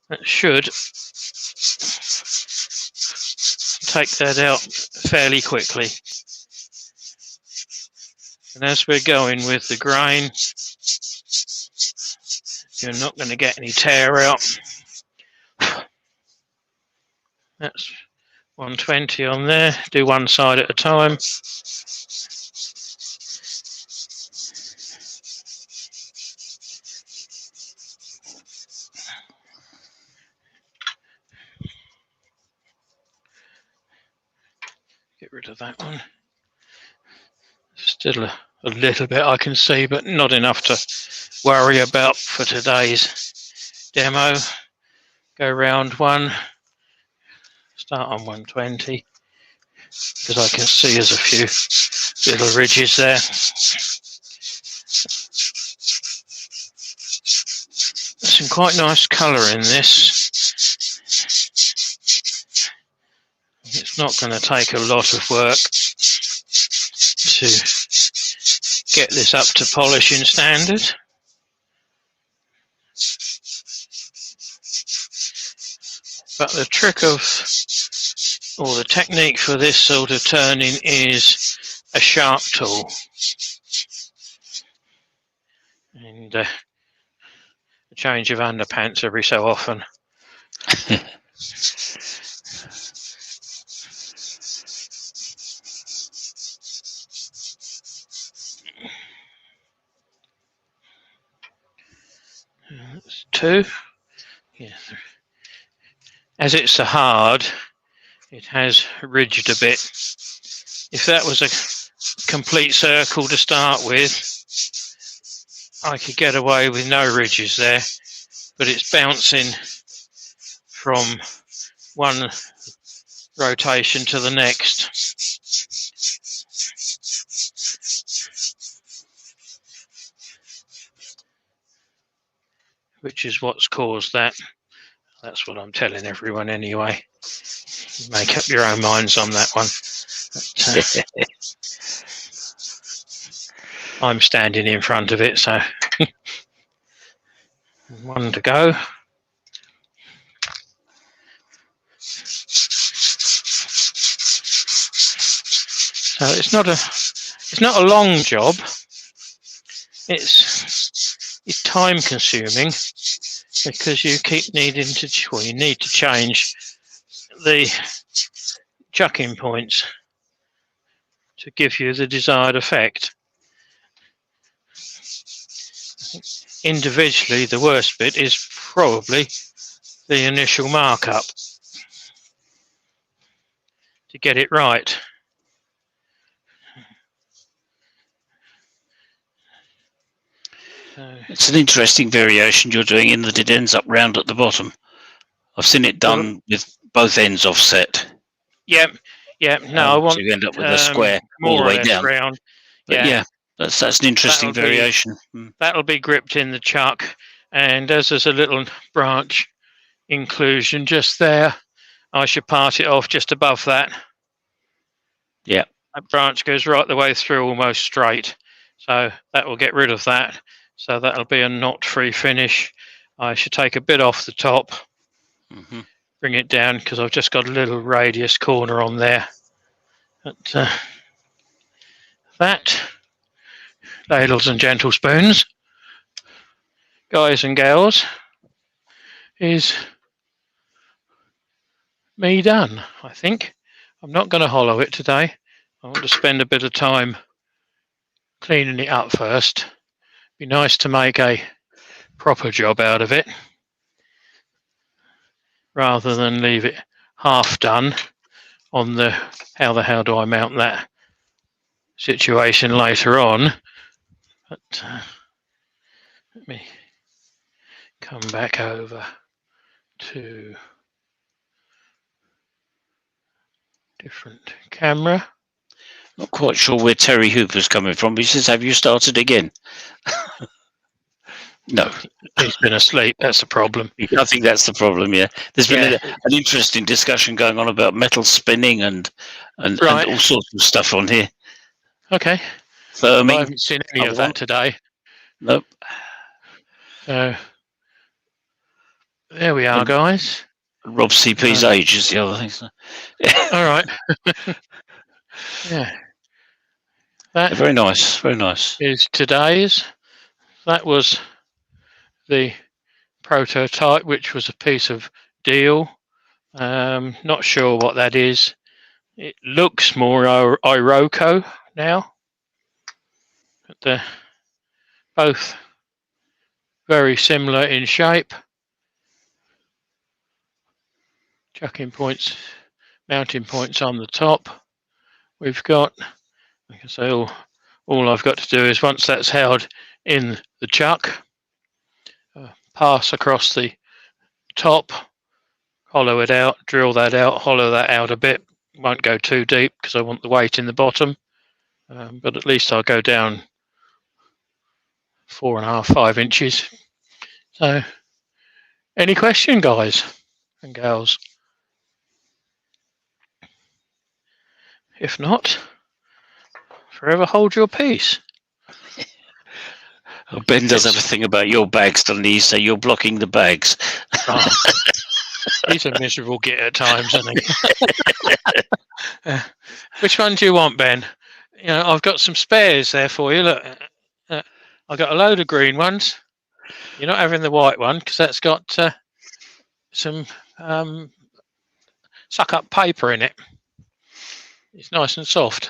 That should take that out fairly quickly. And as we're going with the grain, you're not going to get any tear out. That's 120 on there. Do one side at a time. Get rid of that one. Still a little bit I can see, but not enough to worry about for today's demo. Go round one, start on 120, because I can see there's a few little ridges there. There's some quite nice colour in this. It's not going to take a lot of work to get this up to polishing standard. But the trick of, or the technique for this sort of turning is a sharp tool. And a change of underpants every so often. That's two. Yeah. As it's so hard, it has ridged a bit. If that was a complete circle to start with, I could get away with no ridges there, but it's bouncing from one rotation to the next. Which is what's caused that. That's what I'm telling everyone anyway. Make up your own minds on that one. But, I'm standing in front of it, so one to go. So it's not a long job. It's time consuming because you keep needing to, well, you need to change the chucking points to give you the desired effect. Individually, the worst bit is probably the initial markup to get it right. It's an interesting variation you're doing in that it ends up round at the bottom. I've seen it done with both ends offset. Yeah. No, I want so you end up with a square all the way down. Round. But yeah, that's an interesting variation. That'll be gripped in the chuck, and as there's a little branch inclusion just there, I should part it off just above that. Yeah. That branch goes right the way through, almost straight. So that will get rid of that. So that'll be a knot-free finish. I should take a bit off the top, bring it down, because I've just got a little radius corner on there. But that, ladles and gentle spoons, guys and gals, is me done, I think. I'm not going to hollow it today. I want to spend a bit of time cleaning it up first. Be nice to make a proper job out of it rather than leave it half done on the how do I mount that situation later on. But let me come back over to different camera. Not quite sure where Terry Hooper's coming from, but he says, have you started again? No. He's been asleep, that's the problem. I think that's the problem, yeah. There's been an interesting discussion going on about metal spinning and all sorts of stuff on here. Okay. So, I haven't seen any of that today. Nope. So, there we are, guys. Rob CP's age is the other thing. So. All right. Yeah. That very nice, very nice. Is today's. That was the prototype, which was a piece of deal. Not sure what that is. It looks more Iroko now. But they're both very similar in shape. Chucking points, mounting points on the top. We've got, like I say, all I've got to do is once that's held in the chuck, pass across the top, hollow it out, drill that out, hollow that out a bit. Won't go too deep because I want the weight in the bottom, but at least I'll go down 4.5, 5 inches. So, any question, guys and gals? If not, forever hold your peace. Ben does have a thing about your bags, doesn't he? So you're blocking the bags. Oh, he's a miserable git at times, isn't he? Which one do you want, Ben? You know, I've got some spares there for you. Look, I've got a load of green ones. You're not having the white one because that's got some suck-up paper in it. It's nice and soft.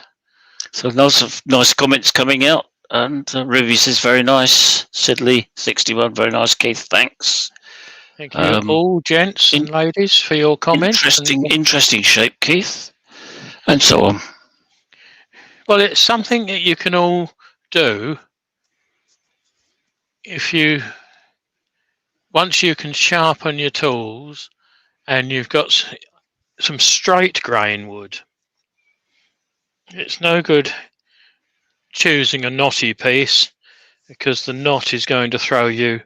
So nice comments coming out. And Ruby says, very nice. Sidley, 61, very nice. Keith, thanks. Thank you all, gents and ladies, for your comments. Interesting shape, Keith. And so on. Well, it's something that you can all do once you can sharpen your tools and you've got some straight grain wood. It's no good choosing a knotty piece because the knot is going to throw you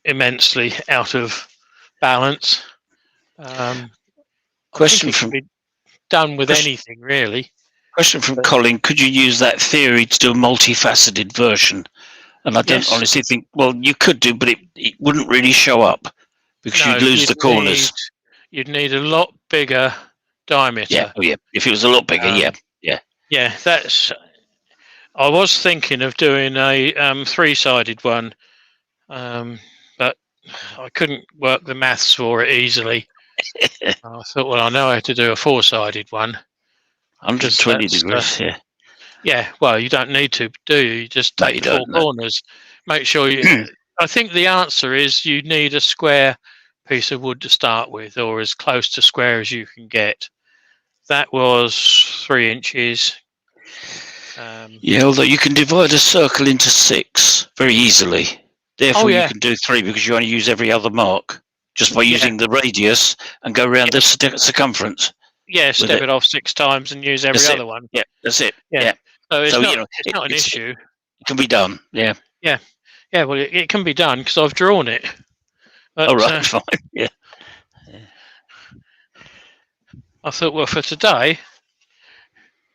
immensely out of balance. Question from be done with anything really. Question from Colin: could you use that theory to do a multifaceted version? And I don't honestly think. Well, you could do, but it wouldn't really show up because you'd lose the corners. You'd need a lot bigger diameter. Yeah. Oh yeah. If it was a lot bigger, yeah. Yeah, that's. I was thinking of doing a three-sided one, but I couldn't work the maths for it easily. I thought, well, I know how to do a four-sided one because 120 that's degrees. Yeah. yeah. Well, you don't need to, do you? You just No, take you the four don't. No. corners. Make sure you. I think the answer is you need a square piece of wood to start with, or as close to square as you can get. That was 3 inches. Yeah, although you can divide a circle into 6 very easily. Oh Therefore, you yeah, can do 3 because you only use every other mark just by yeah, using the radius and go around yeah, the circumference yeah. with Step it. it off 6 times and use every That's it. other one. Yeah, that's it. Yeah. Yeah. So it's So not it's not an it issue. can be done. Yeah. Yeah, yeah. Well, it can be done because I've drawn it. All But right. Fine. Yeah. I thought, well, for today,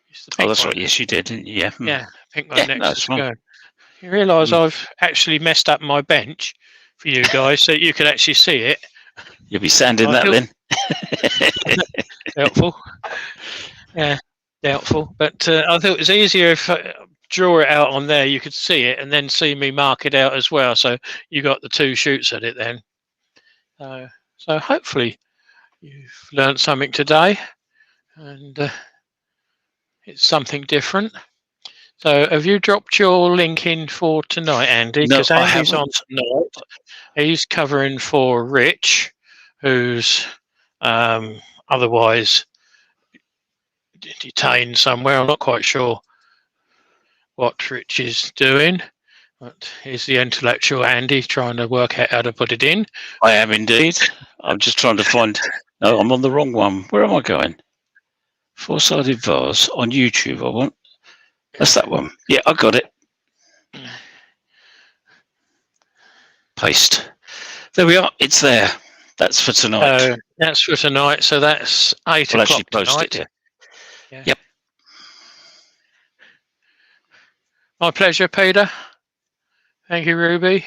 it's the Oh, pink that's right. one. Yes, you did. Didn't you? Yeah. Yeah, pink one Yeah. next to That's fine. square. You realise Mm. I've actually messed up my bench for you guys, so you could actually see it. You'll be sanding I that feel then. doubtful. Yeah, doubtful. But I thought it was easier if I draw it out on there. You could see it, and then see me mark it out as well. So you got the two shoots at it then. So hopefully you've learned something today, and it's something different. So have you dropped your link in for tonight, Andy? No, Because I Andy's on haven't. tonight. He's covering for Rich, who's otherwise detained somewhere. I'm not quite sure what Rich is doing, but he's the intellectual Andy trying to work out how to put it in. I am indeed. I'm just trying to find. No, I'm on the wrong one. Where am I going? Four-sided vase on YouTube. I want. That's that one. Yeah, I got it. Paste. There we are. It's there. That's for tonight. That's for tonight. So that's 8 We'll o'clock actually post it. tonight. Yeah. Yeah. Yep. My pleasure, Peter. Thank you, Ruby.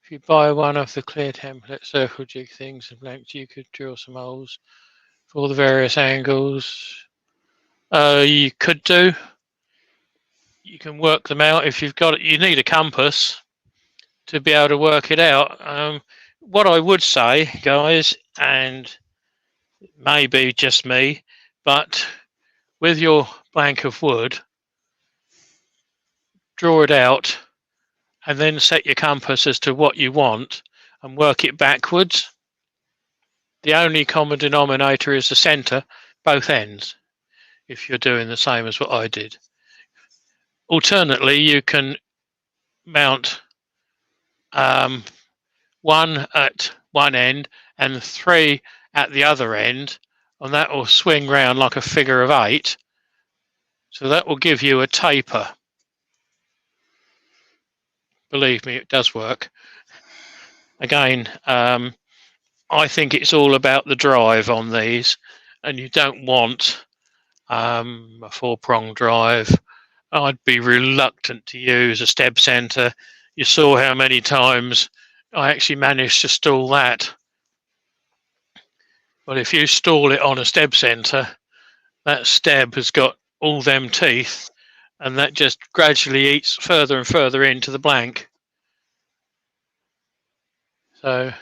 If you buy one of the clear template circle jig things and blanks, you could drill some holes for all the various angles. You could do. You can work them out if you've got it. You need a compass to be able to work it out. What I would say, guys, and maybe just me, but with your blank of wood, draw it out and then set your compass as to what you want and work it backwards. The only common denominator is the center, both ends, if you're doing the same as what I did. Alternately, you can mount one at one end and 3 at the other end, and that will swing round like a figure of 8. So that will give you a taper. Believe me, it does work. Again, I think it's all about the drive on these, and you don't want a 4-prong drive. I'd be reluctant to use a steb center. You saw how many times I actually managed to stall that. But if you stall it on a steb center, that steb has got all them teeth, and that just gradually eats further and further into the blank. So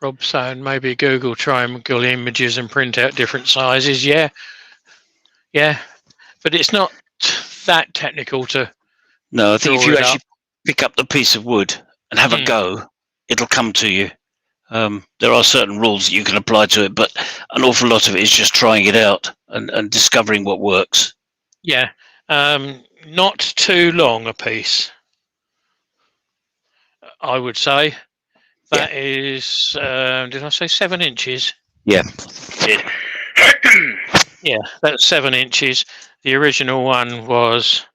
Rob's saying maybe Google triangle images and print out different sizes. Yeah, but it's not that technical to No, I think if draw you it up. actually pick up the piece of wood and have a go, it'll come to you. There are certain rules that you can apply to it, but an awful lot of it is just trying it out and discovering what works. Yeah, not too long a piece, I would say. That is, did I say 7 inches? Yeah. Yeah, that's 7 inches. The original one was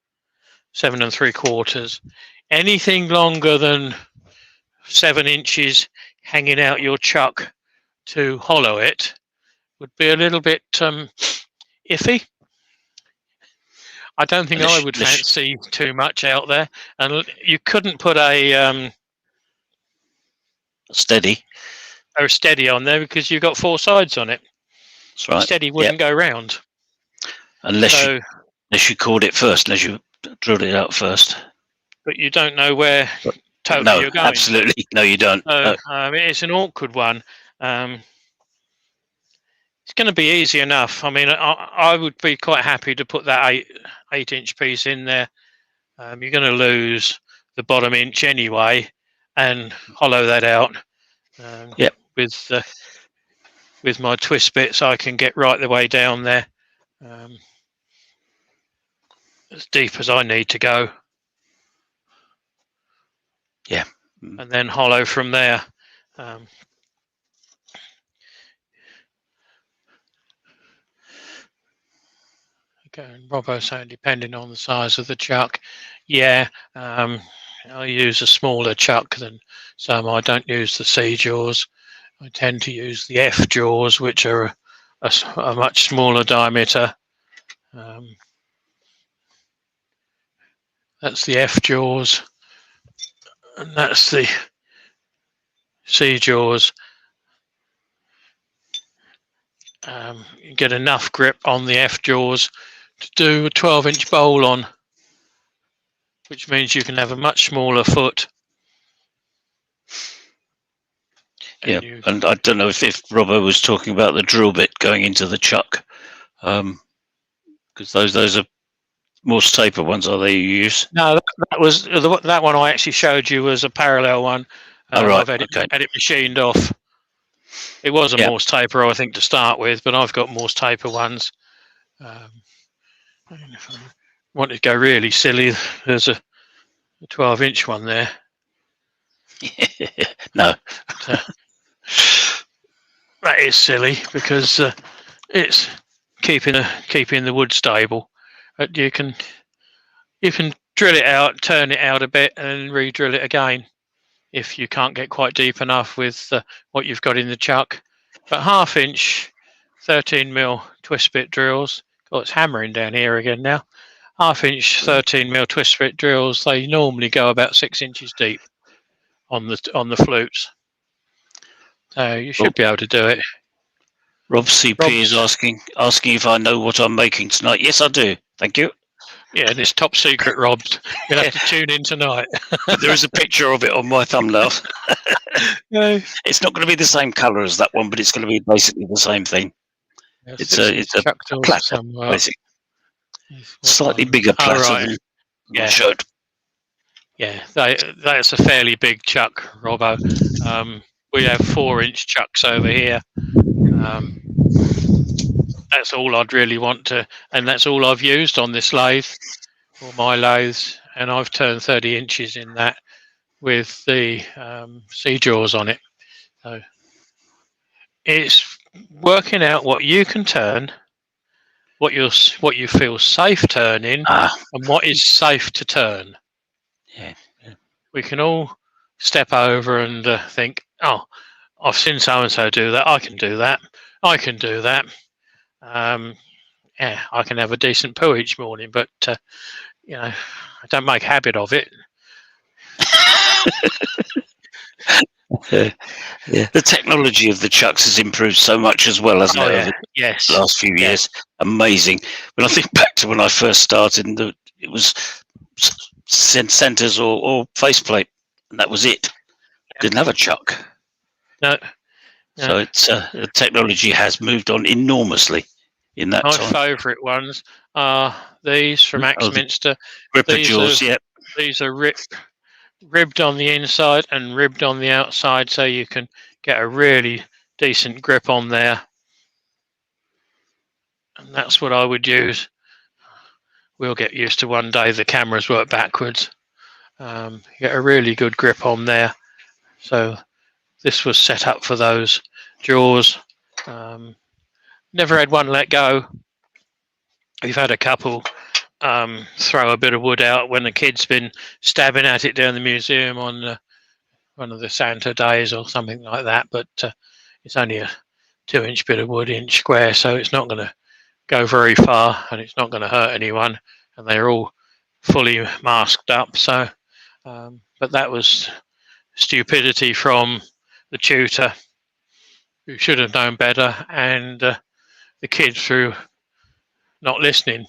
7 3/4. Anything longer than 7 inches hanging out your chuck to hollow it would be a little bit iffy. I don't think I would fancy too much out there, and you couldn't put a steady on there because you've got 4 sides on it. That's right. Instead, he wouldn't go round. Unless you caught it first, unless you drilled it out first. But you don't know where totally No, you're going. absolutely. No, you don't. So No. it's an awkward one. It's going to be easy enough. I mean, I would be quite happy to put that 8-inch piece in there. You're going to lose the bottom inch anyway, and hollow that out. With my twist bits, I can get right the way down there, as deep as I need to go. Yeah. And then hollow from there. And Robbo saying, depending on the size of the chuck, yeah, I use a smaller chuck than some. I don't use the C jaws. I tend to use the F jaws, which are a much smaller diameter. That's the F jaws, and that's the C jaws. You get enough grip on the F jaws to do a 12-inch bowl on, which means you can have a much smaller foot. Yeah, and I don't know if Robbo was talking about the drill bit going into the chuck, because those are Morse taper ones, are they, you use? No, that one I actually showed you was a parallel one. Right. I've had it machined off. It was a Morse taper, I think, to start with, but I've got Morse taper ones. If I want to go really silly, there's a 12-inch one there. No. That is silly because it's keeping the wood stable. You can drill it out, turn it out a bit, and re-drill it again if you can't get quite deep enough with what you've got in the chuck. But 1/2-inch 13mm twist bit drills. Oh, it's hammering down here again now. 1/2-inch 13mm twist bit drills. They normally go about 6 inches deep on the flutes. So you should be able to do it. Rob CP is asking if I know what I'm making tonight. Yes, I do. Thank you. Yeah, and it's top secret, Rob. You'll have to tune in tonight. But there is a picture of it on my thumbnail. No. It's not going to be the same colour as that one, but it's going to be basically the same thing. Yes, it's a platter, basically. Slightly bigger platter than I showed. Yeah, that's a fairly big chuck, Robbo. We have 4-inch chucks over here. That's all I'd really want to, and that's all I've used on this lathe, or my lathes, and I've turned 30 inches in that with the C jaws on it. So it's working out what you can turn, what you feel safe turning, and what is safe to turn. Yeah. We can all step over and think, oh, I've seen so and so do that. I can do that. I can do that. Yeah, I can have a decent poo each morning, but I don't make a habit of it. Yeah. The technology of the chucks has improved so much as well, hasn't it? Over the last few years. Amazing. When I think back to when I first started, it was centers or faceplate, and that was it. Didn't have a chuck. No. So it's the technology has moved on enormously in that time. My favourite ones are these from Axminster. Gripper jaws, These are ribbed on the inside and ribbed on the outside, so you can get a really decent grip on there. And that's what I would use. We'll get used to one day the cameras work backwards. Get a really good grip on there. So this was set up for those jaws. Never had one let go. We've had a couple throw a bit of wood out when the kid's been stabbing at it down the museum on one of the Santa days or something like that. But it's only a 2-inch bit of wood, inch square, so it's not going to go very far, and it's not going to hurt anyone. And they're all fully masked up. So, but that was stupidity from the tutor, who should have known better, and the kid through not listening.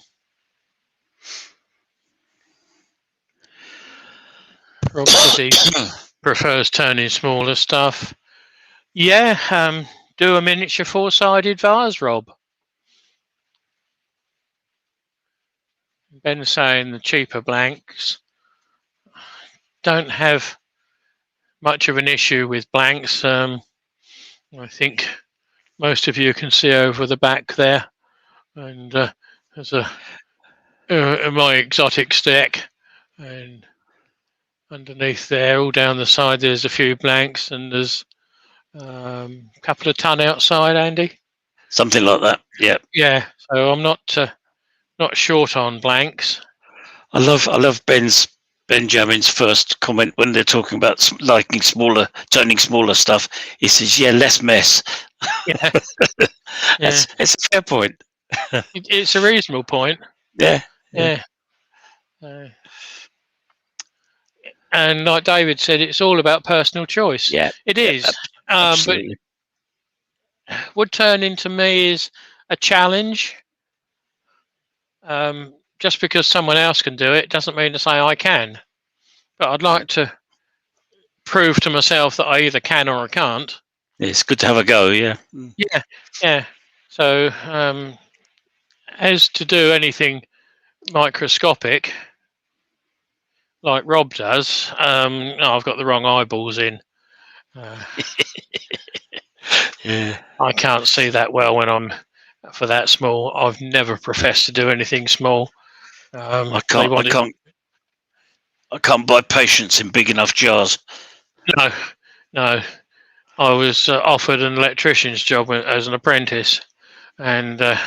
Rob says he prefers turning smaller stuff. Yeah, do a miniature four-sided vase, Rob. Ben's saying the cheaper blanks don't have much of an issue with blanks. I think most of you can see over the back there, and there's my exotic stick, and underneath there, all down the side, there's a few blanks, and there's a couple of ton outside, Andy. Something like that. Yeah. Yeah. So I'm not short on blanks. I love Benjamin's first comment when they're talking about liking turning smaller stuff. He says, "Yeah, less mess." Yeah. It's a fair point. It's a reasonable point. Yeah. And like David said, it's all about personal choice. Yeah, it is. Absolutely. But wood turning to me is a challenge. Just because someone else can do it doesn't mean to say I can. But I'd like to prove to myself that I either can or I can't. It's good to have a go. Yeah. Yeah. So as to do anything microscopic like Rob does, I've got the wrong eyeballs in. Yeah. I can't see that well when I'm for that small. I've never professed to do anything small. I can't buy patience in big enough jars. No. I was offered an electrician's job as an apprentice, and I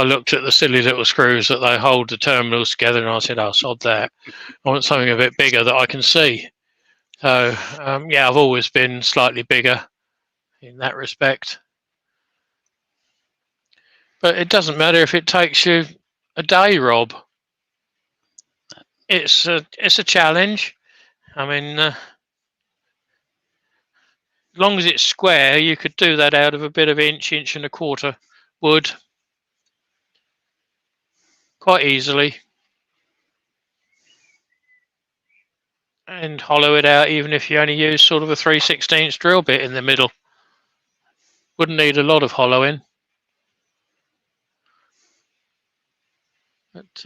looked at the silly little screws that they hold the terminals together, and I said, "Oh, sod that! I want something a bit bigger that I can see." So I've always been slightly bigger in that respect. But it doesn't matter if it takes you a day, Rob. It's a challenge. I mean, as long as it's square, you could do that out of a bit of inch and a quarter wood quite easily, and hollow it out even if you only use sort of a 3/16 drill bit in the middle. Wouldn't need a lot of hollowing. But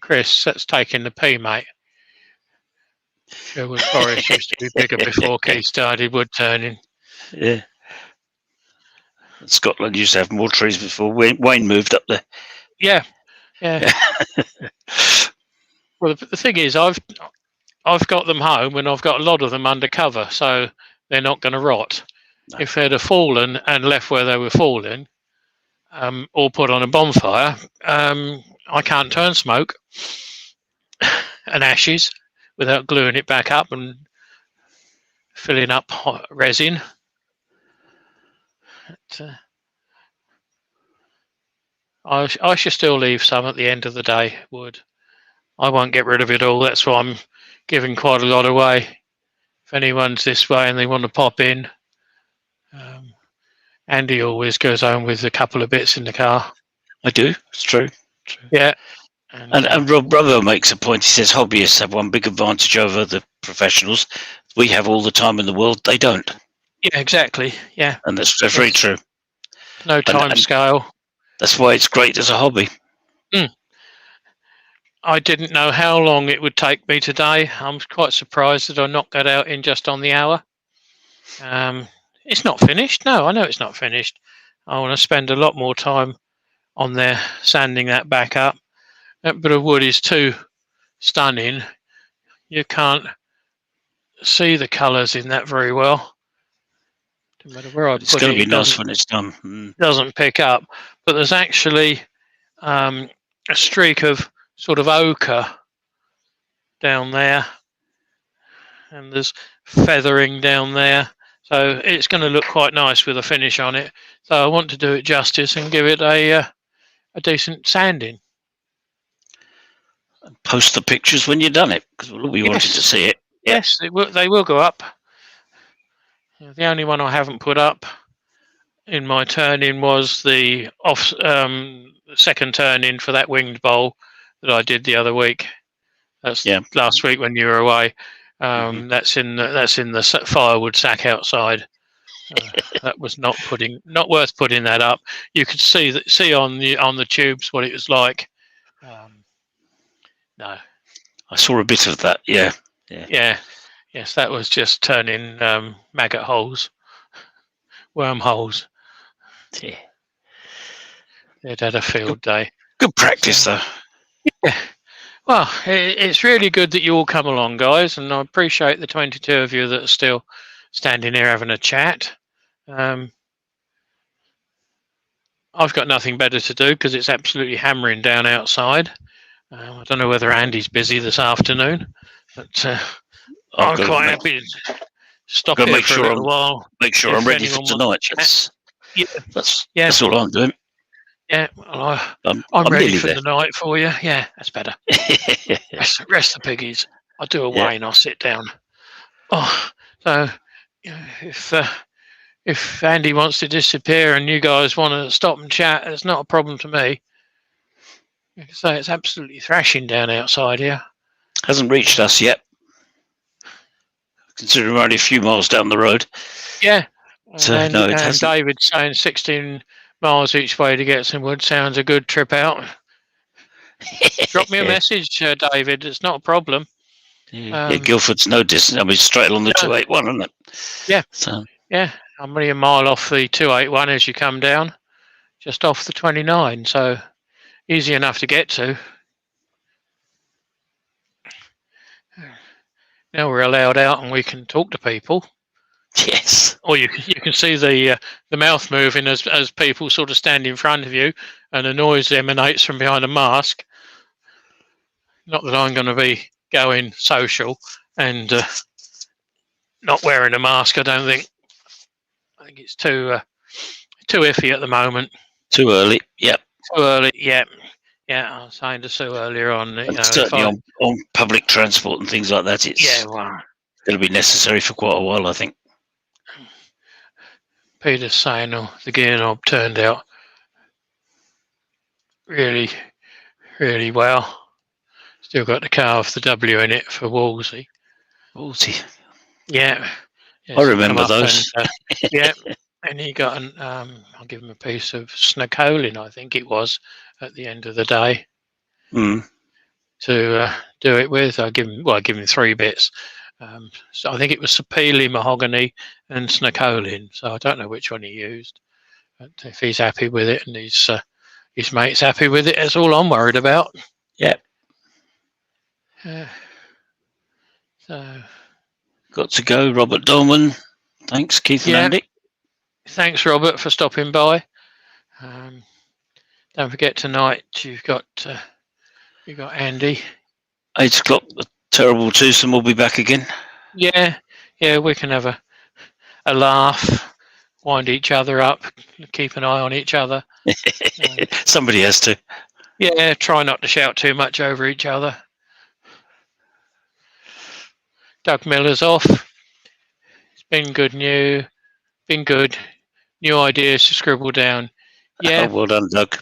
Chris, that's taking the pee, mate. Sherwood Forest used to be bigger before Keith started wood turning. Yeah. Scotland used to have more trees before Wayne moved up there. Yeah. Well, the thing is, I've got them home and I've got a lot of them under cover, so they're not going to rot. No. If they'd have fallen and left where they were falling, or put on a bonfire, I can't turn smoke and ashes without gluing it back up and filling up hot resin. But, I should still leave some at the end of the day, wood. I won't get rid of it all. That's why I'm giving quite a lot away. If anyone's this way and they want to pop in, Andy always goes home with a couple of bits in the car. I do. It's true. Yeah. And Rob Brother makes a point. He says hobbyists have one big advantage over the professionals. We have all the time in the world. They don't. Yeah, exactly. Yeah. And that's very true. No time scale. That's why it's great as a hobby. I didn't know how long it would take me today. I'm quite surprised that I knocked that out in just on the hour. It's not finished. No, I know it's not finished. I want to spend a lot more time on there sanding that back up. That bit of wood is too stunning. You can't see the colours in that very well. No matter where I put it, it's going to be nice when it's done. Doesn't pick up, but there's actually a streak of sort of ochre down there, and there's feathering down there, so it's going to look quite nice with a finish on it. So I want to do it justice and give it a decent sanding. Post the pictures when you've done it, because we wanted to see it. Yes, they will go up. The only one I haven't put up in my turn-in was the second turn-in for that winged bowl that I did the other week. That's last week when you were away. That's in the firewood sack outside. That was not worth putting that up. You could see on the tubes what it was like. No, I saw a bit of that. Yeah. Yes, that was just turning maggot holes, wormholes. Yeah. They'd had a field day. Good practice, though. Yeah. Well, it's really good that you all come along, guys, and I appreciate the 22 of you that are still standing here having a chat. I've got nothing better to do because it's absolutely hammering down outside. I don't know whether Andy's busy this afternoon, but I'm quite happy to stop here for a little while. Make sure I'm ready for tonight. That's all I'm doing. Yeah, well, I'm ready for the night for you. Yeah, that's better. rest the piggies. I'll do a weigh and I'll sit down. Oh, so if Andy wants to disappear and you guys want to stop and chat, it's not a problem to me. Like I say, it's absolutely thrashing down outside here. Hasn't reached us yet, considering we're only a few miles down the road. Yeah. No, it hasn't. David's saying 16 miles each way to get some wood sounds a good trip out. Drop me a message, David. It's not a problem. Guildford's no distance. I mean, straight along the 281, isn't it? Yeah. So. Yeah, I'm only a mile off the 281 as you come down, just off the 29. So easy enough to get to. Now we're allowed out and we can talk to people. Yes. Or you can see the mouth moving as people sort of stand in front of you, and the noise emanates from behind a mask. Not that I'm going to be going social and not wearing a mask. I don't think. I think it's too iffy at the moment. Too early. Yep. Too early. Yep. Yeah, I was saying to Sue earlier on. Certainly on public transport and things like that, it's going to be necessary for quite a while, I think. Peter's saying the gear knob turned out really, really well. Still got the K with the W in it for Wolsey. Wolsey. Yeah. I remember those. And, and he got I'll give him a piece of Snacolin, I think it was, at the end of the day to do it with. I give him 3 bits. So I think it was Sapele, mahogany, and Snacolin. So I don't know which one he used. But if he's happy with it and his mate's happy with it, that's all I'm worried about. Yeah. So. Got to go, Robert Dolman. Thanks, Keith and Andy. Thanks, Robert, for stopping by. Don't forget tonight you've got Andy. 8 o'clock. The terrible twosome will be back again. Yeah, we can have a laugh, wind each other up, keep an eye on each other. Somebody has to. Yeah, try not to shout too much over each other. Doug Miller's off. It's been good new ideas to scribble down. Yeah. Well done, Doug.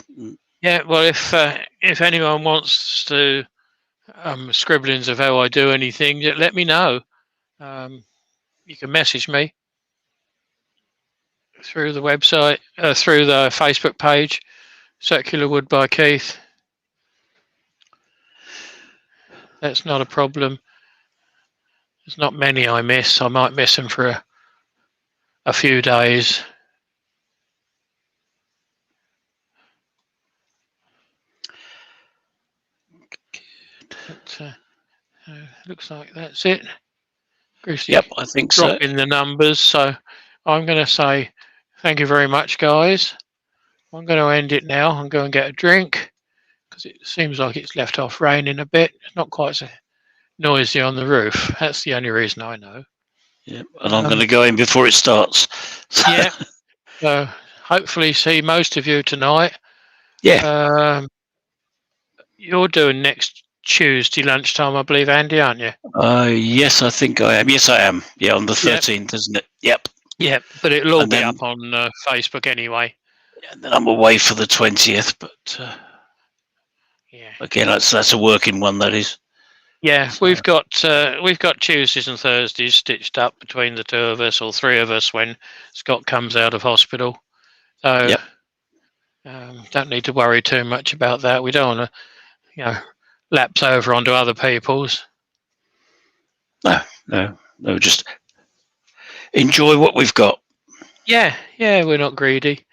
Yeah, well, if anyone wants to scribblings of how I do anything, let me know. You can message me through the website, through the Facebook page, Circular Wood by Keith. That's not a problem. There's not many I miss. I might miss them for a few days. But, looks like that's it. Yep, I think so. Drop in the numbers. So I'm going to say thank you very much, guys. I'm going to end it now. I'm going to get a drink because it seems like it's left off raining a bit. It's not quite so noisy on the roof. That's the only reason I know. Yeah, and I'm going to go in before it starts. Yeah. So hopefully see most of you tonight. Yeah. You're doing next Tuesday lunchtime, I believe, Andy, aren't you? Yes, I think I am. Yes, I am. Yeah, on the 13th, isn't it? Yep. Yeah, but it'll all And be then- up on Facebook anyway. And then I'm away for the 20th, but Yeah. again, that's a working one, that is. Yeah, So- we've got Tuesdays and Thursdays stitched up between the two of us or three of us when Scott comes out of hospital. So Yep. don't need to worry too much about that. We don't want to, lapse over onto other people's. No, just enjoy what we've got. Yeah, we're not greedy.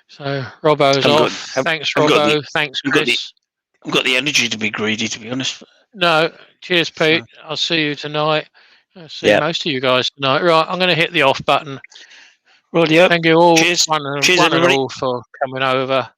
So Robbo's Haven't got- off. haven't- Thanks, haven't got Robbo. Thanks, haven't got Chris. I've got the energy to be greedy, to be honest. No, cheers, Pete. I'll see you tonight. I'll see Yeah. most of you guys tonight. Right, I'm going to hit the off button. Rightio. Thank you all, Cheers. one Cheers, and everybody. all, for coming over.